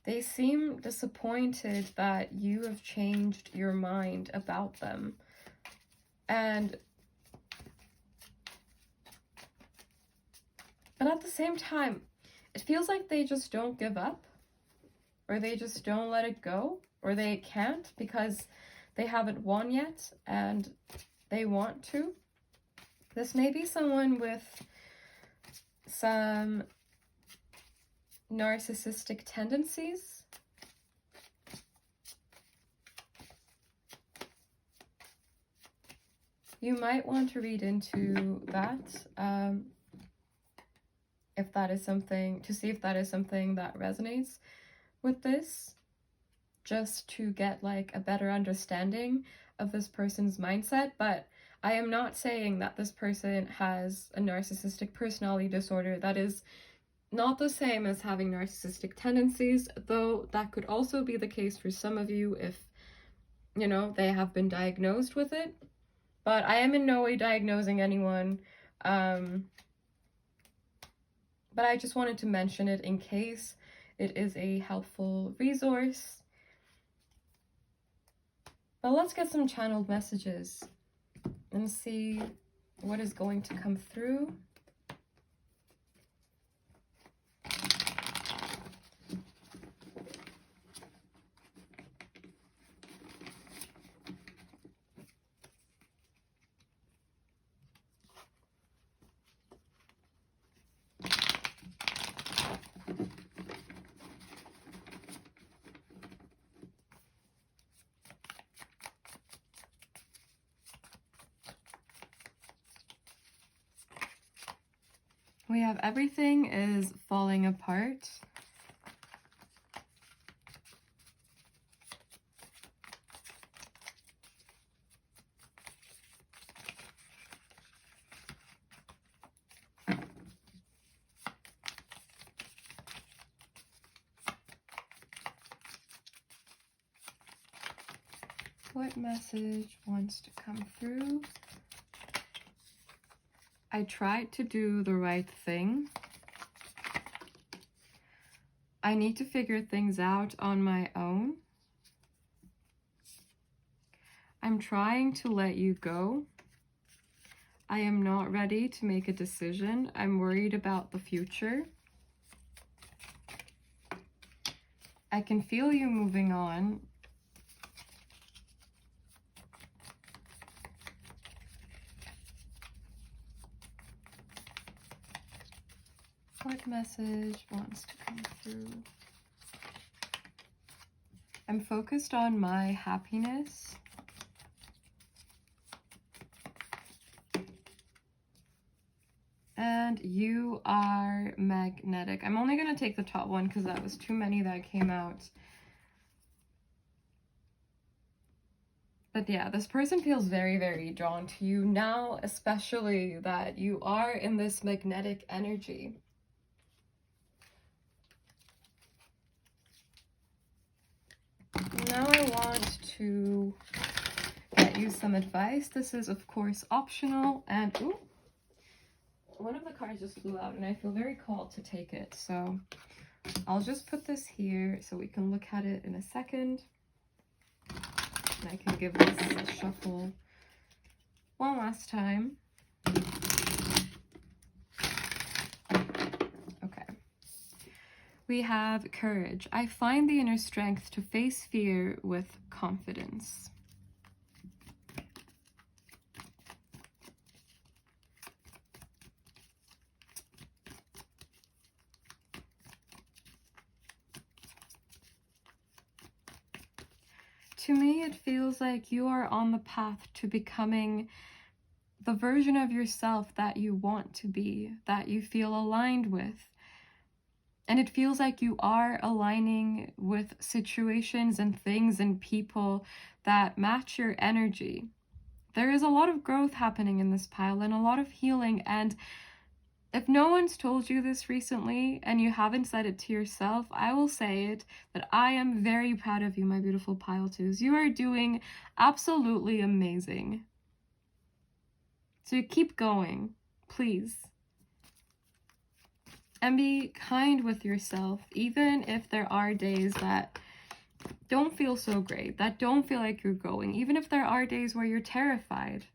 They seem disappointed that you have changed your mind about them. But at the same time, it feels like they just don't give up, or they just don't let it go, or they can't because they haven't won yet and they want to. This may be someone with some narcissistic tendencies. You might want to read into that, if that is something, to see if that is something that resonates with this, just to get like a better understanding of this person's mindset. But I am not saying that this person has a narcissistic personality disorder. That is not the same as having narcissistic tendencies, though that could also be the case for some of you if, you know, they have been diagnosed with it. But I am in no way diagnosing anyone. But I just wanted to mention it in case it is a helpful resource. But let's get some channeled messages and see what is going to come through. We have everything is falling apart. What message wants to come through? I tried to do the right thing. I need to figure things out on my own. I'm trying to let you go. I am not ready to make a decision. I'm worried about the future. I can feel you moving on. What message wants to come through? I'm focused on my happiness. And you are magnetic. I'm only going to take the top one because that was too many that came out. But yeah, this person feels very, very drawn to you now, especially that you are in this magnetic energy. Now I want to get you some advice. This is, of course, optional. And ooh, one of the cards just flew out and I feel very called to take it. So I'll just put this here so we can look at it in a second. And I can give this a shuffle one last time. Okay. We have courage. I find the inner strength to face fear with confidence. To me, it feels like you are on the path to becoming the version of yourself that you want to be, that you feel aligned with. And it feels like you are aligning with situations and things and people that match your energy. There is a lot of growth happening in this pile and a lot of healing. And if no one's told you this recently and you haven't said it to yourself, I will say it, that I am very proud of you, my beautiful pile twos. You are doing absolutely amazing. So keep going, please. And be kind with yourself, even if there are days that don't feel so great, that don't feel like you're growing, even if there are days where you're terrified.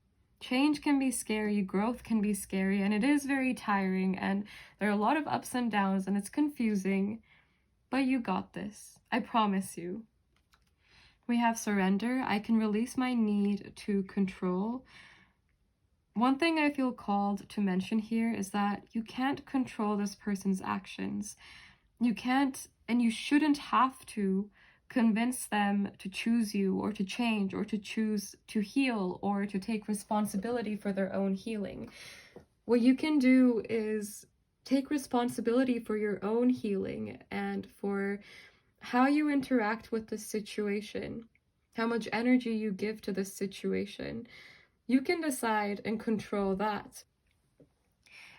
Change can be scary, growth can be scary, and it is very tiring, and there are a lot of ups and downs, and it's confusing, but you got this. I promise you. We have surrender. I can release my need to control. One thing I feel called to mention here is that you can't control this person's actions. You can't, and you shouldn't have to convince them to choose you or to change or to choose to heal or to take responsibility for their own healing. What you can do is take responsibility for your own healing and for how you interact with the situation, how much energy you give to this situation. You can decide and control that.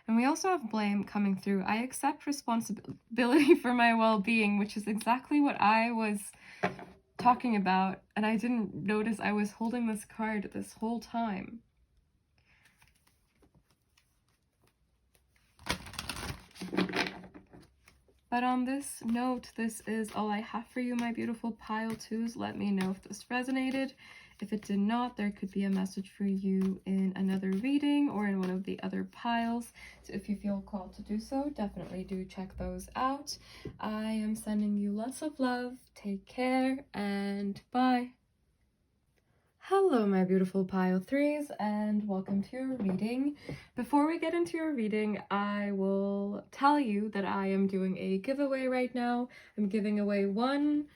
And we also have blame coming through. I accept responsibility for my well-being, which is exactly what I was talking about, and I didn't notice I was holding this card this whole time. But on this note, this is all I have for you, my beautiful pile twos. Let me know if this resonated. If it did not, there could be a message for you in another reading or in one of the other piles. So if you feel called to do so, definitely do check those out. I am sending you lots of love. Take care and bye. Hello, my beautiful pile threes, and welcome to your reading. Before we get into your reading, I will tell you that I am doing a giveaway right now. I'm giving away one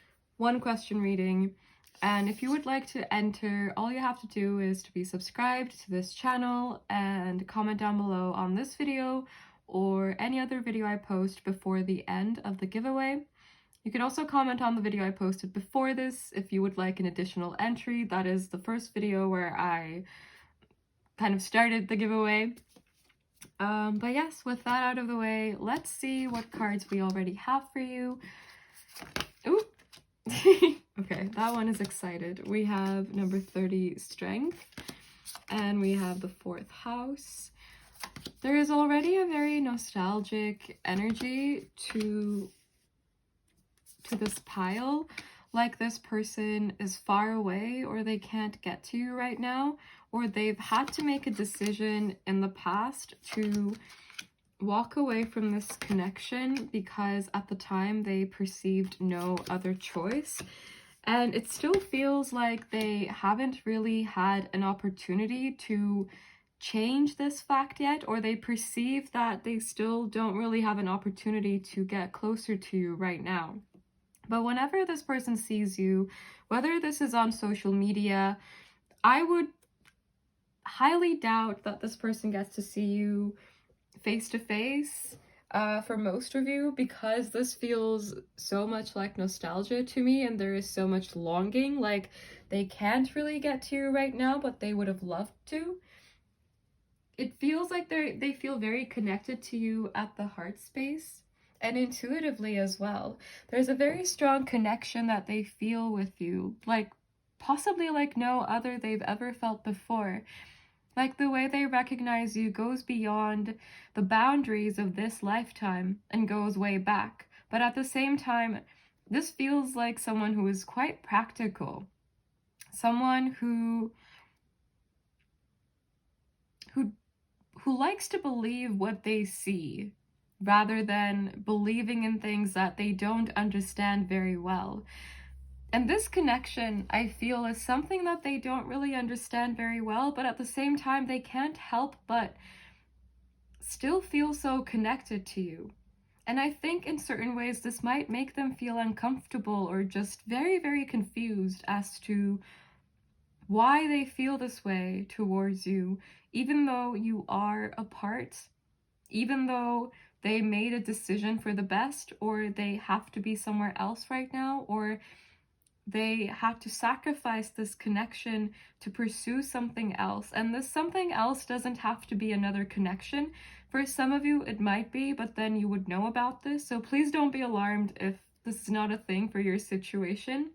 question reading. And if you would like to enter, all you have to do is to be subscribed to this channel and comment down below on this video or any other video I post before the end of the giveaway. You can also comment on the video I posted before this if you would like an additional entry. That is the first video where I kind of started the giveaway. But yes, with that out of the way, let's see what cards we already have for you. Ooh. Okay, that one is excited. We have number 30, strength, and we have the 4th house. There is already a very nostalgic energy to this pile, like this person is far away or they can't get to you right now, or they've had to make a decision in the past to walk away from this connection because at the time they perceived no other choice. And it still feels like they haven't really had an opportunity to change this fact yet, or they perceive that they still don't really have an opportunity to get closer to you right now. But whenever this person sees you, whether this is on social media, I would highly doubt that this person gets to see you face to face for most of you, because this feels so much like nostalgia to me and there is so much longing. Like they can't really get to you right now, but they would have loved to. It feels like they feel very connected to you at the heart space and intuitively as well. There's a very strong connection that they feel with you, like possibly like no other they've ever felt before. Like the way they recognize you goes beyond the boundaries of this lifetime and goes way back. But at the same time, this feels like someone who is quite practical. Someone who likes to believe what they see. rather than believing in things that they don't understand very well. And this connection, I feel, is something that they don't really understand very well, but at the same time, they can't help but still feel so connected to you. And I think in certain ways, this might make them feel uncomfortable or just very, very confused as to why they feel this way towards you, even though you are apart, even though they made a decision for the best, or they have to be somewhere else right now, or they had to sacrifice this connection to pursue something else. And this something else doesn't have to be another connection. For some of you, it might be, but then you would know about this. So please don't be alarmed if this is not a thing for your situation.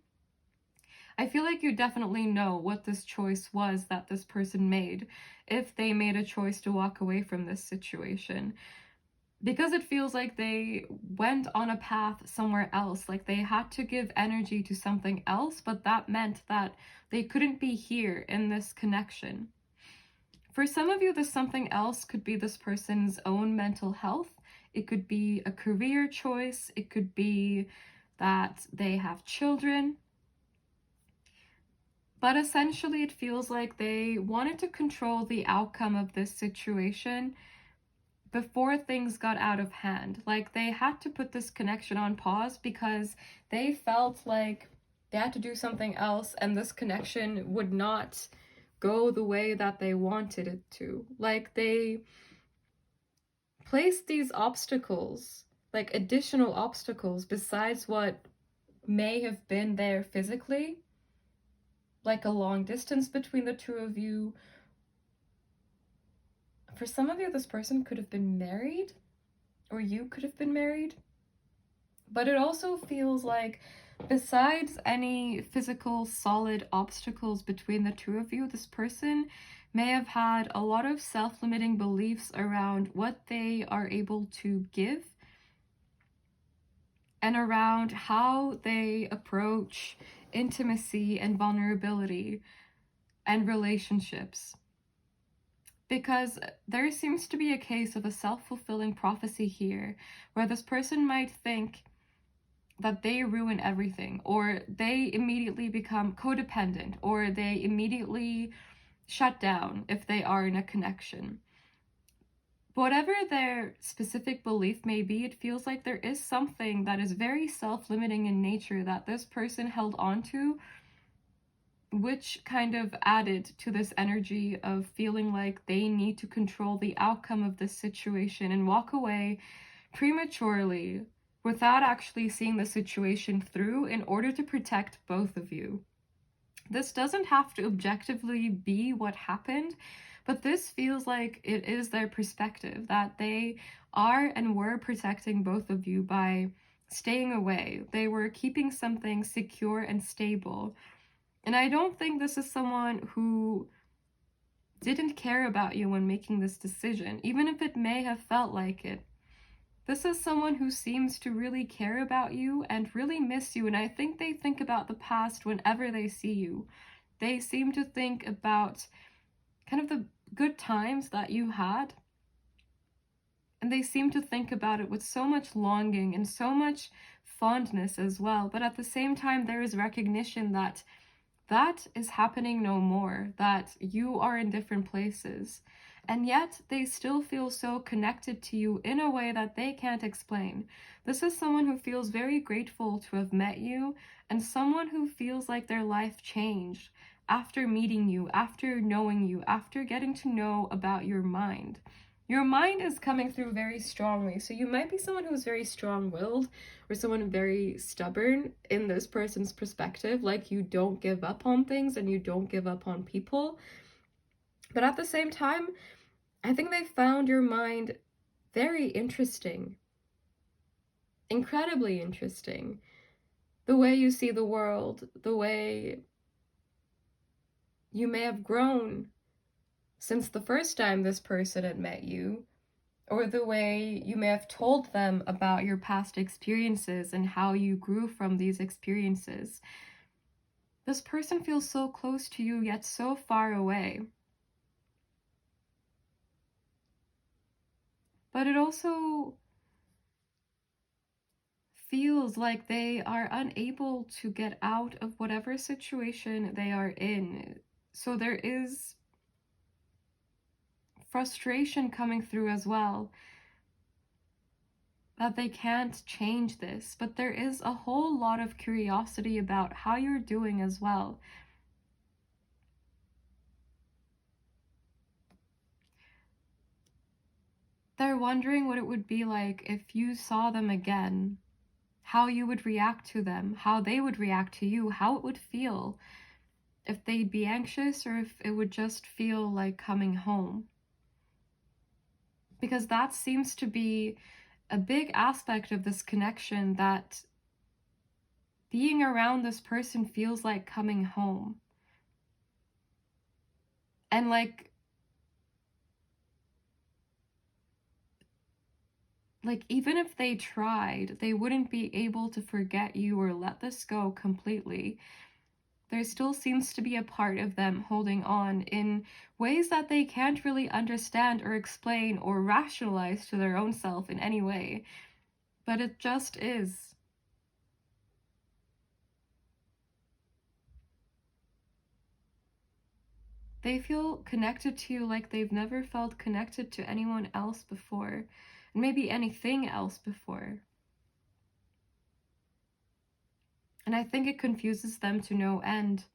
I feel like you definitely know what this choice was that this person made, if they made a choice to walk away from this situation. Because it feels like they went on a path somewhere else, like they had to give energy to something else, but that meant that they couldn't be here in this connection. For some of you, this something else could be this person's own mental health. It could be a career choice. It could be that they have children. But essentially, it feels like they wanted to control the outcome of this situation before things got out of hand. Like, they had to put this connection on pause because they felt like they had to do something else and this connection would not go the way that they wanted it to. Like, they placed these obstacles, like additional obstacles besides what may have been there physically, like a long distance between the two of you. For some of you, this person could have been married, or you could have been married. But it also feels like, besides any physical solid obstacles between the two of you, this person may have had a lot of self-limiting beliefs around what they are able to give and around how they approach intimacy and vulnerability and relationships. Because there seems to be a case of a self-fulfilling prophecy here, where this person might think that they ruin everything, or they immediately become codependent, or they immediately shut down if they are in a connection. Whatever their specific belief may be, it feels like there is something that is very self-limiting in nature that this person held on to, which kind of added to this energy of feeling like they need to control the outcome of this situation and walk away prematurely without actually seeing the situation through in order to protect both of you. This doesn't have to objectively be what happened, but this feels like it is their perspective, that they are and were protecting both of you by staying away. They were keeping something secure and stable. And I don't think this is someone who didn't care about you when making this decision, even if it may have felt like it. This is someone who seems to really care about you and really miss you, and I think they think about the past whenever they see you. They seem to think about kind of the good times that you had, and they seem to think about it with so much longing and so much fondness as well. But at the same time, there is recognition that that is happening no more, that you are in different places. And yet they still feel so connected to you in a way that they can't explain. This is someone who feels very grateful to have met you, and someone who feels like their life changed after meeting you, after knowing you, after getting to know about your mind. Your mind is coming through very strongly, so you might be someone who's very strong-willed or someone very stubborn in this person's perspective, like you don't give up on things and you don't give up on people. But at the same time, I think they found your mind very interesting, incredibly interesting. The way you see the world, the way you may have grown since the first time this person had met you, or the way you may have told them about your past experiences and how you grew from these experiences. This person feels so close to you, yet so far away. But it also feels like they are unable to get out of whatever situation they are in. So there is frustration coming through as well, that they can't change this, but there is a whole lot of curiosity about how you're doing as well. They're wondering what it would be like if you saw them again, how you would react to them, how they would react to you, how it would feel, if they'd be anxious or if it would just feel like coming home. Because that seems to be a big aspect of this connection, that being around this person feels like coming home. And like even if they tried, they wouldn't be able to forget you or let this go completely. There still seems to be a part of them holding on in ways that they can't really understand or explain or rationalize to their own self in any way. But it just is. They feel connected to you like they've never felt connected to anyone else before, and maybe anything else before. And I think it confuses them to no end.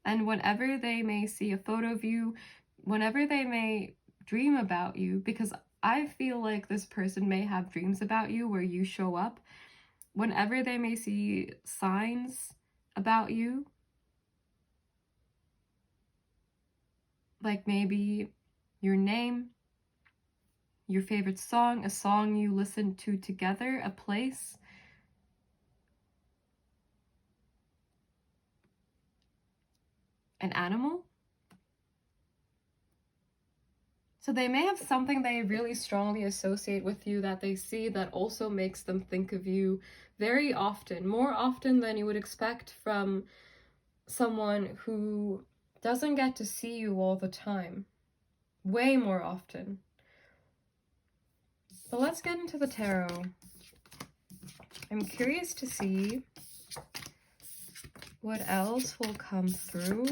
And whenever they may see a photo of you, whenever they may dream about you, because I feel like this person may have dreams about you where you show up, whenever they may see signs about you, like maybe your name, your favorite song, a song you listen to together, a place, an animal. So they may have something they really strongly associate with you that they see that also makes them think of you very often, more often than you would expect from someone who doesn't get to see you all the time. Way more often. But let's get into the tarot. I'm curious to see what else will come through.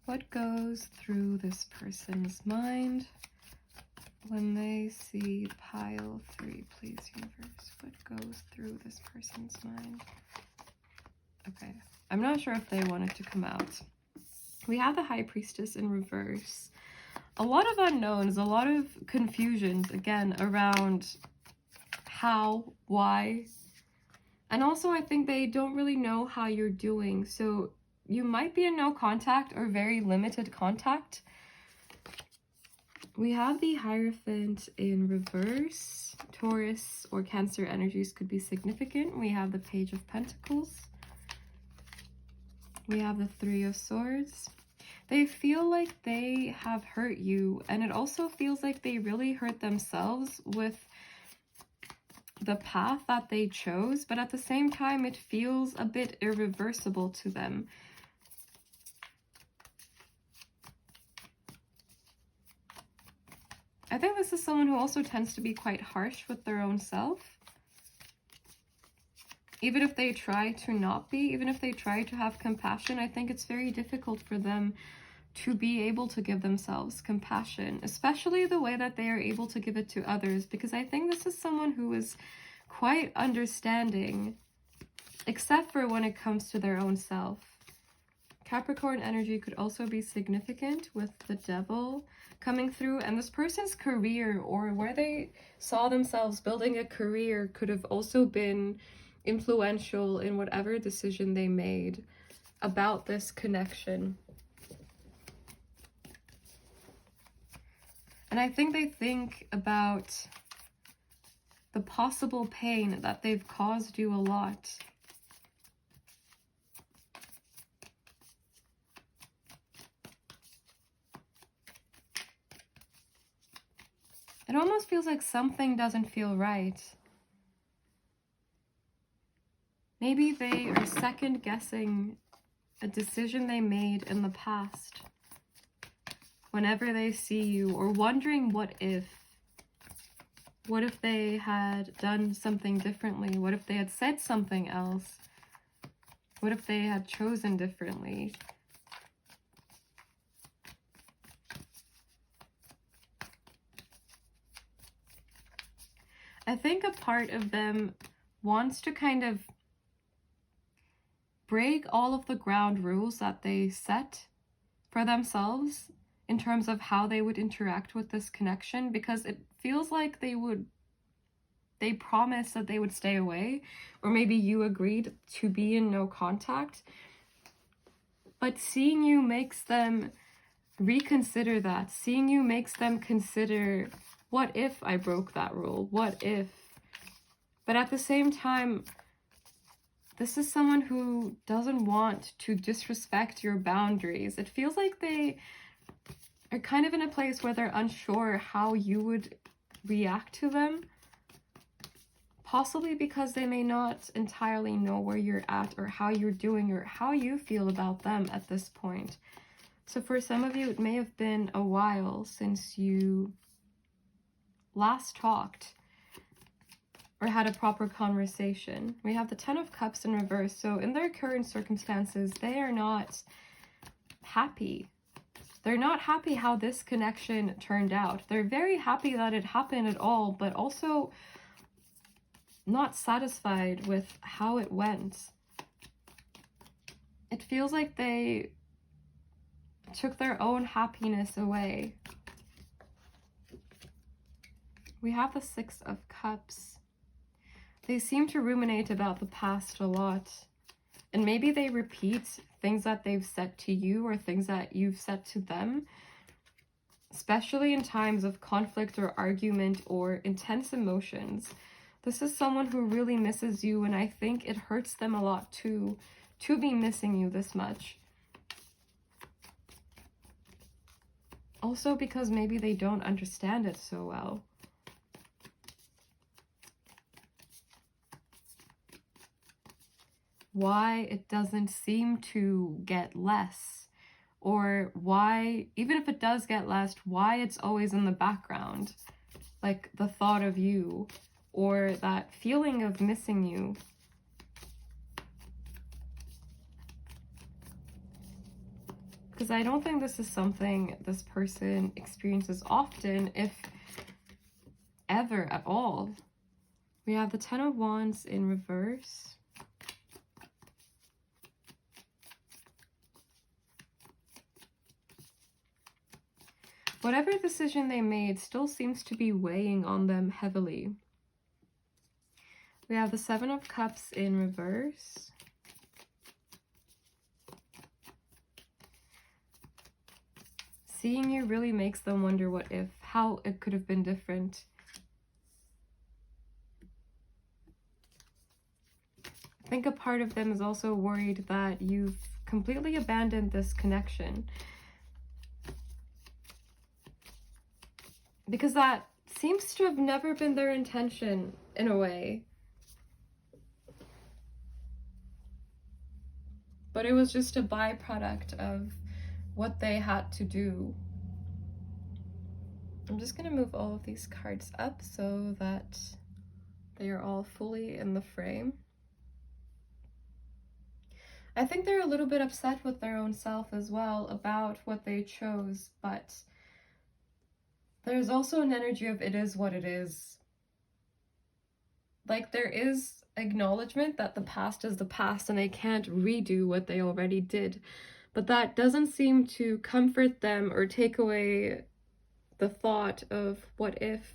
What goes through this person's mind when they see pile 3, please, universe? What goes through this person's mind? Okay, I'm not sure if they want it to come out. We have the High Priestess in reverse. A lot of unknowns, a lot of confusions, again, around how, why. And also, I think they don't really know how you're doing. So you might be in no contact or very limited contact. We have the Hierophant in reverse. Taurus or Cancer energies could be significant. We have the Page of Pentacles. We have the Three of Swords. They feel like they have hurt you, and it also feels like they really hurt themselves with the path that they chose, but at the same time it feels a bit irreversible to them. I think this is someone who also tends to be quite harsh with their own self. Even if they try to not be, even if they try to have compassion, I think it's very difficult for them to be able to give themselves compassion, especially the way that they are able to give it to others, because I think this is someone who is quite understanding, except for when it comes to their own self. Capricorn energy could also be significant with the Devil coming through, and this person's career or where they saw themselves building a career could have also been influential in whatever decision they made about this connection. And I think they think about the possible pain that they've caused you a lot. It almost feels like something doesn't feel right. Maybe they are second guessing a decision they made in the past whenever they see you, or wondering what if they had done something differently? What if they had said something else? What if they had chosen differently? I think a part of them wants to kind of break all of the ground rules that they set for themselves in terms of how they would interact with this connection, because it feels like they promised that they would stay away, or maybe you agreed to be in no contact. But seeing you makes them reconsider that. Seeing you makes them consider, what if I broke that rule? What if? But at the same time, this is someone who doesn't want to disrespect your boundaries. It feels like they are kind of in a place where they're unsure how you would react to them. Possibly because they may not entirely know where you're at, or how you're doing, or how you feel about them at this point. So for some of you, it may have been a while since you last talked or had a proper conversation. We have the Ten of Cups in reverse. So in their current circumstances, they are not happy. They're not happy how this connection turned out. They're very happy that it happened at all, but also not satisfied with how it went. It feels like they took their own happiness away. We have the Six of Cups. They seem to ruminate about the past a lot, and maybe they repeat things that they've said to you, or things that you've said to them, especially in times of conflict or argument or intense emotions. This is someone who really misses you, and I think it hurts them a lot too, to be missing you this much. Also because maybe they don't understand it so well. Why it doesn't seem to get less, or why, even if it does get less, why it's always in the background, like the thought of you, or that feeling of missing you. Because I don't think this is something this person experiences often, if ever at all. We have the Ten of Wands in reverse. Whatever decision they made still seems to be weighing on them heavily. We have the Seven of Cups in reverse. Seeing you really makes them wonder what if, how it could have been different. I think a part of them is also worried that you've completely abandoned this connection. Because that seems to have never been their intention, in a way. But it was just a byproduct of what they had to do. I'm just going to move all of these cards up so that they are all fully in the frame. I think they're a little bit upset with their own self as well about what they chose, but there's also an energy of it is what it is. Like, there is acknowledgement that the past is the past and they can't redo what they already did. But that doesn't seem to comfort them or take away the thought of what if.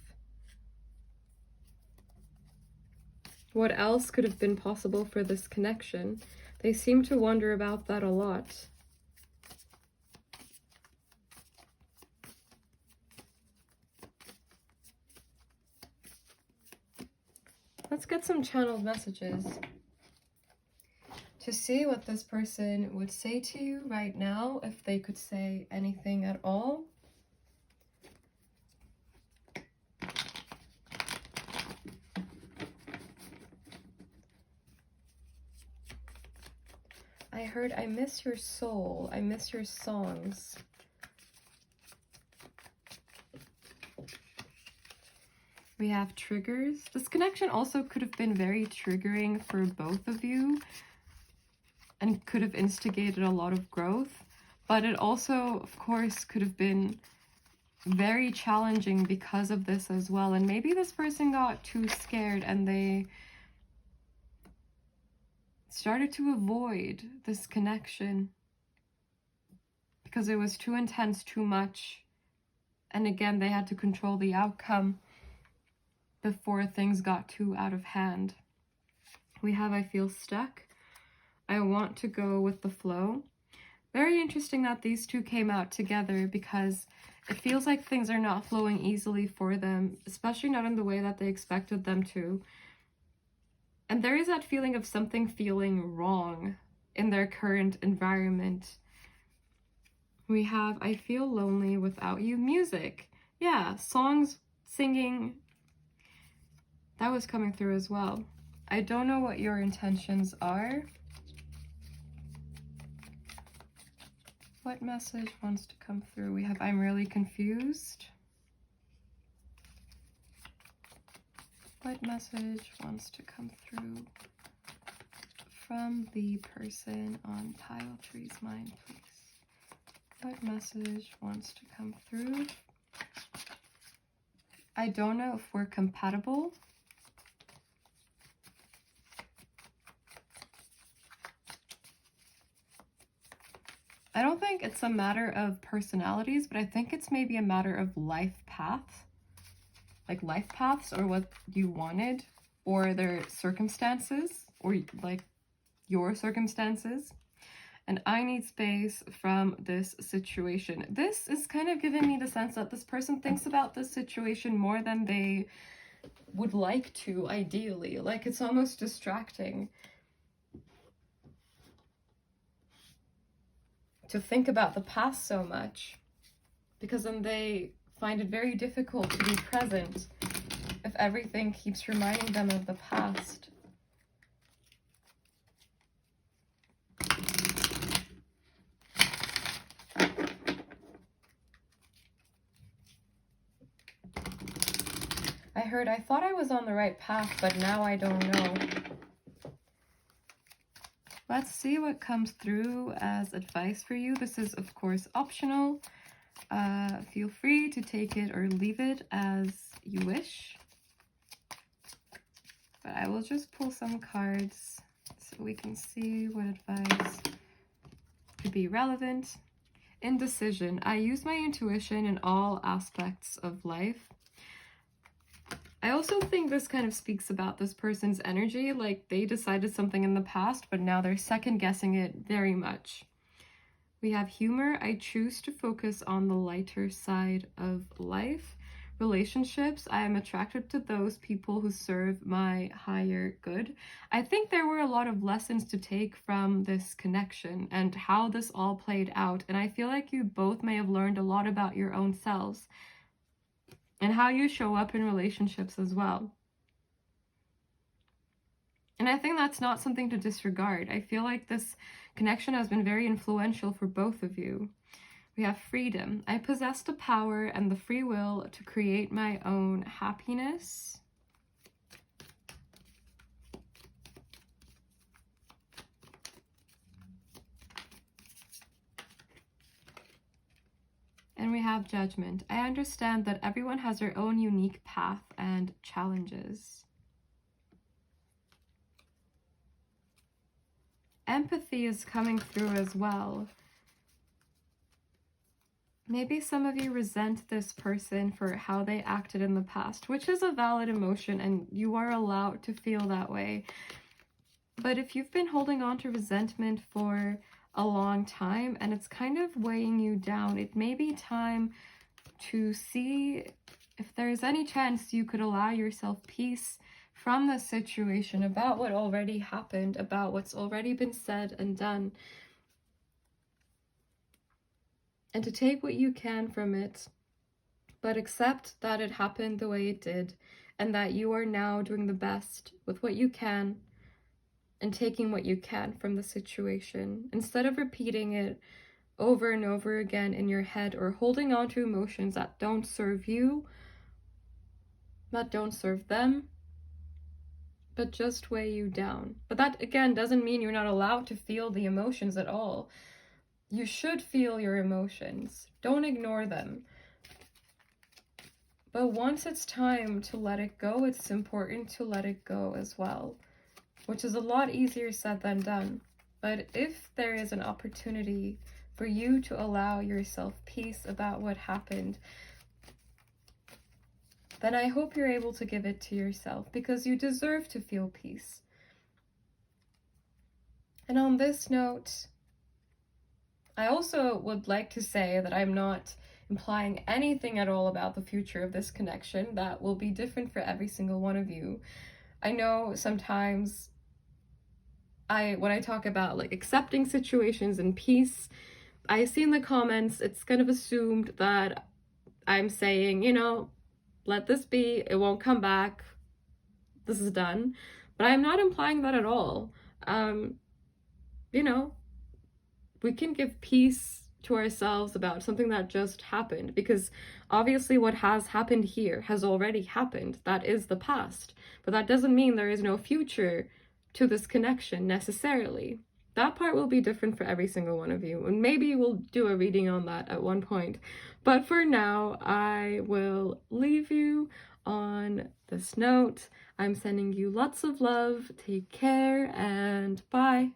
What else could have been possible for this connection? They seem to wonder about that a lot. Let's get some channeled messages to see what this person would say to you right now, if they could say anything at all. I heard, I miss your soul. I miss your songs. We have triggers. This connection also could have been very triggering for both of you and could have instigated a lot of growth. But it also, of course, could have been very challenging because of this as well. And maybe this person got too scared and they started to avoid this connection because it was too intense, too much. And again, they had to control the outcome before things got too out of hand. We have, I feel stuck. I want to go with the flow. Very interesting that these two came out together, because it feels like things are not flowing easily for them, especially not in the way that they expected them to. And there is that feeling of something feeling wrong in their current environment. We have, I feel lonely without you. Music. Yeah, songs, singing. That was coming through as well. I don't know what your intentions are. What message wants to come through? We have, I'm really confused. What message wants to come through from the person on Pile Tree's mind, please? What message wants to come through? I don't know if we're compatible. I don't think it's a matter of personalities, but I think it's maybe a matter of life paths. Like life paths, or what you wanted, or their circumstances, or like your circumstances. And I need space from this situation. This is kind of giving me the sense that this person thinks about this situation more than they would like to, ideally. Like, it's almost distracting to think about the past so much, because then they find it very difficult to be present if everything keeps reminding them of the past. I heard, I thought I was on the right path, but now I don't know. Let's see what comes through as advice for you. This is, of course, optional. Feel free to take it or leave it as you wish. But I will just pull some cards so we can see what advice could be relevant. Indecision. I use my intuition in all aspects of life. I also think this kind of speaks about this person's energy, like they decided something in the past, but now they're second guessing it very much. We have humor. I choose to focus on the lighter side of life. Relationships. I am attracted to those people who serve my higher good. I think there were a lot of lessons to take from this connection and how this all played out. And I feel like you both may have learned a lot about your own selves and how you show up in relationships as well. And I think that's not something to disregard. I feel like this connection has been very influential for both of you. We have freedom. I possess the power and the free will to create my own happiness. And we have judgment. I understand that everyone has their own unique path and challenges. Empathy is coming through as well. Maybe some of you resent this person for how they acted in the past, which is a valid emotion and you are allowed to feel that way. But if you've been holding on to resentment for a long time and it's kind of weighing you down, it may be time to see if there's any chance you could allow yourself peace from the situation, about what already happened, about what's already been said and done, and to take what you can from it, but accept that it happened the way it did, and that you are now doing the best with what you can and taking what you can from the situation, instead of repeating it over and over again in your head or holding on to emotions that don't serve you, that don't serve them, but just weigh you down. But that, again, doesn't mean you're not allowed to feel the emotions at all. You should feel your emotions. Don't ignore them. But once it's time to let it go, it's important to let it go as well, which is a lot easier said than done. But if there is an opportunity for you to allow yourself peace about what happened, then I hope you're able to give it to yourself, because you deserve to feel peace. And on this note, I also would like to say that I'm not implying anything at all about the future of this connection. That will be different for every single one of you. I know sometimes when I talk about like accepting situations and peace, I see in the comments it's kind of assumed that I'm saying, you know, let this be, it won't come back, this is done. But I'm not implying that at all. You know, we can give peace to ourselves about something that just happened, because obviously what has happened here has already happened. That is the past. But that doesn't mean there is no future to this connection necessarily. That part will be different for every single one of you, and maybe we'll do a reading on that at one point. But for now, I will leave you on this note. I'm sending you lots of love. Take care, and bye.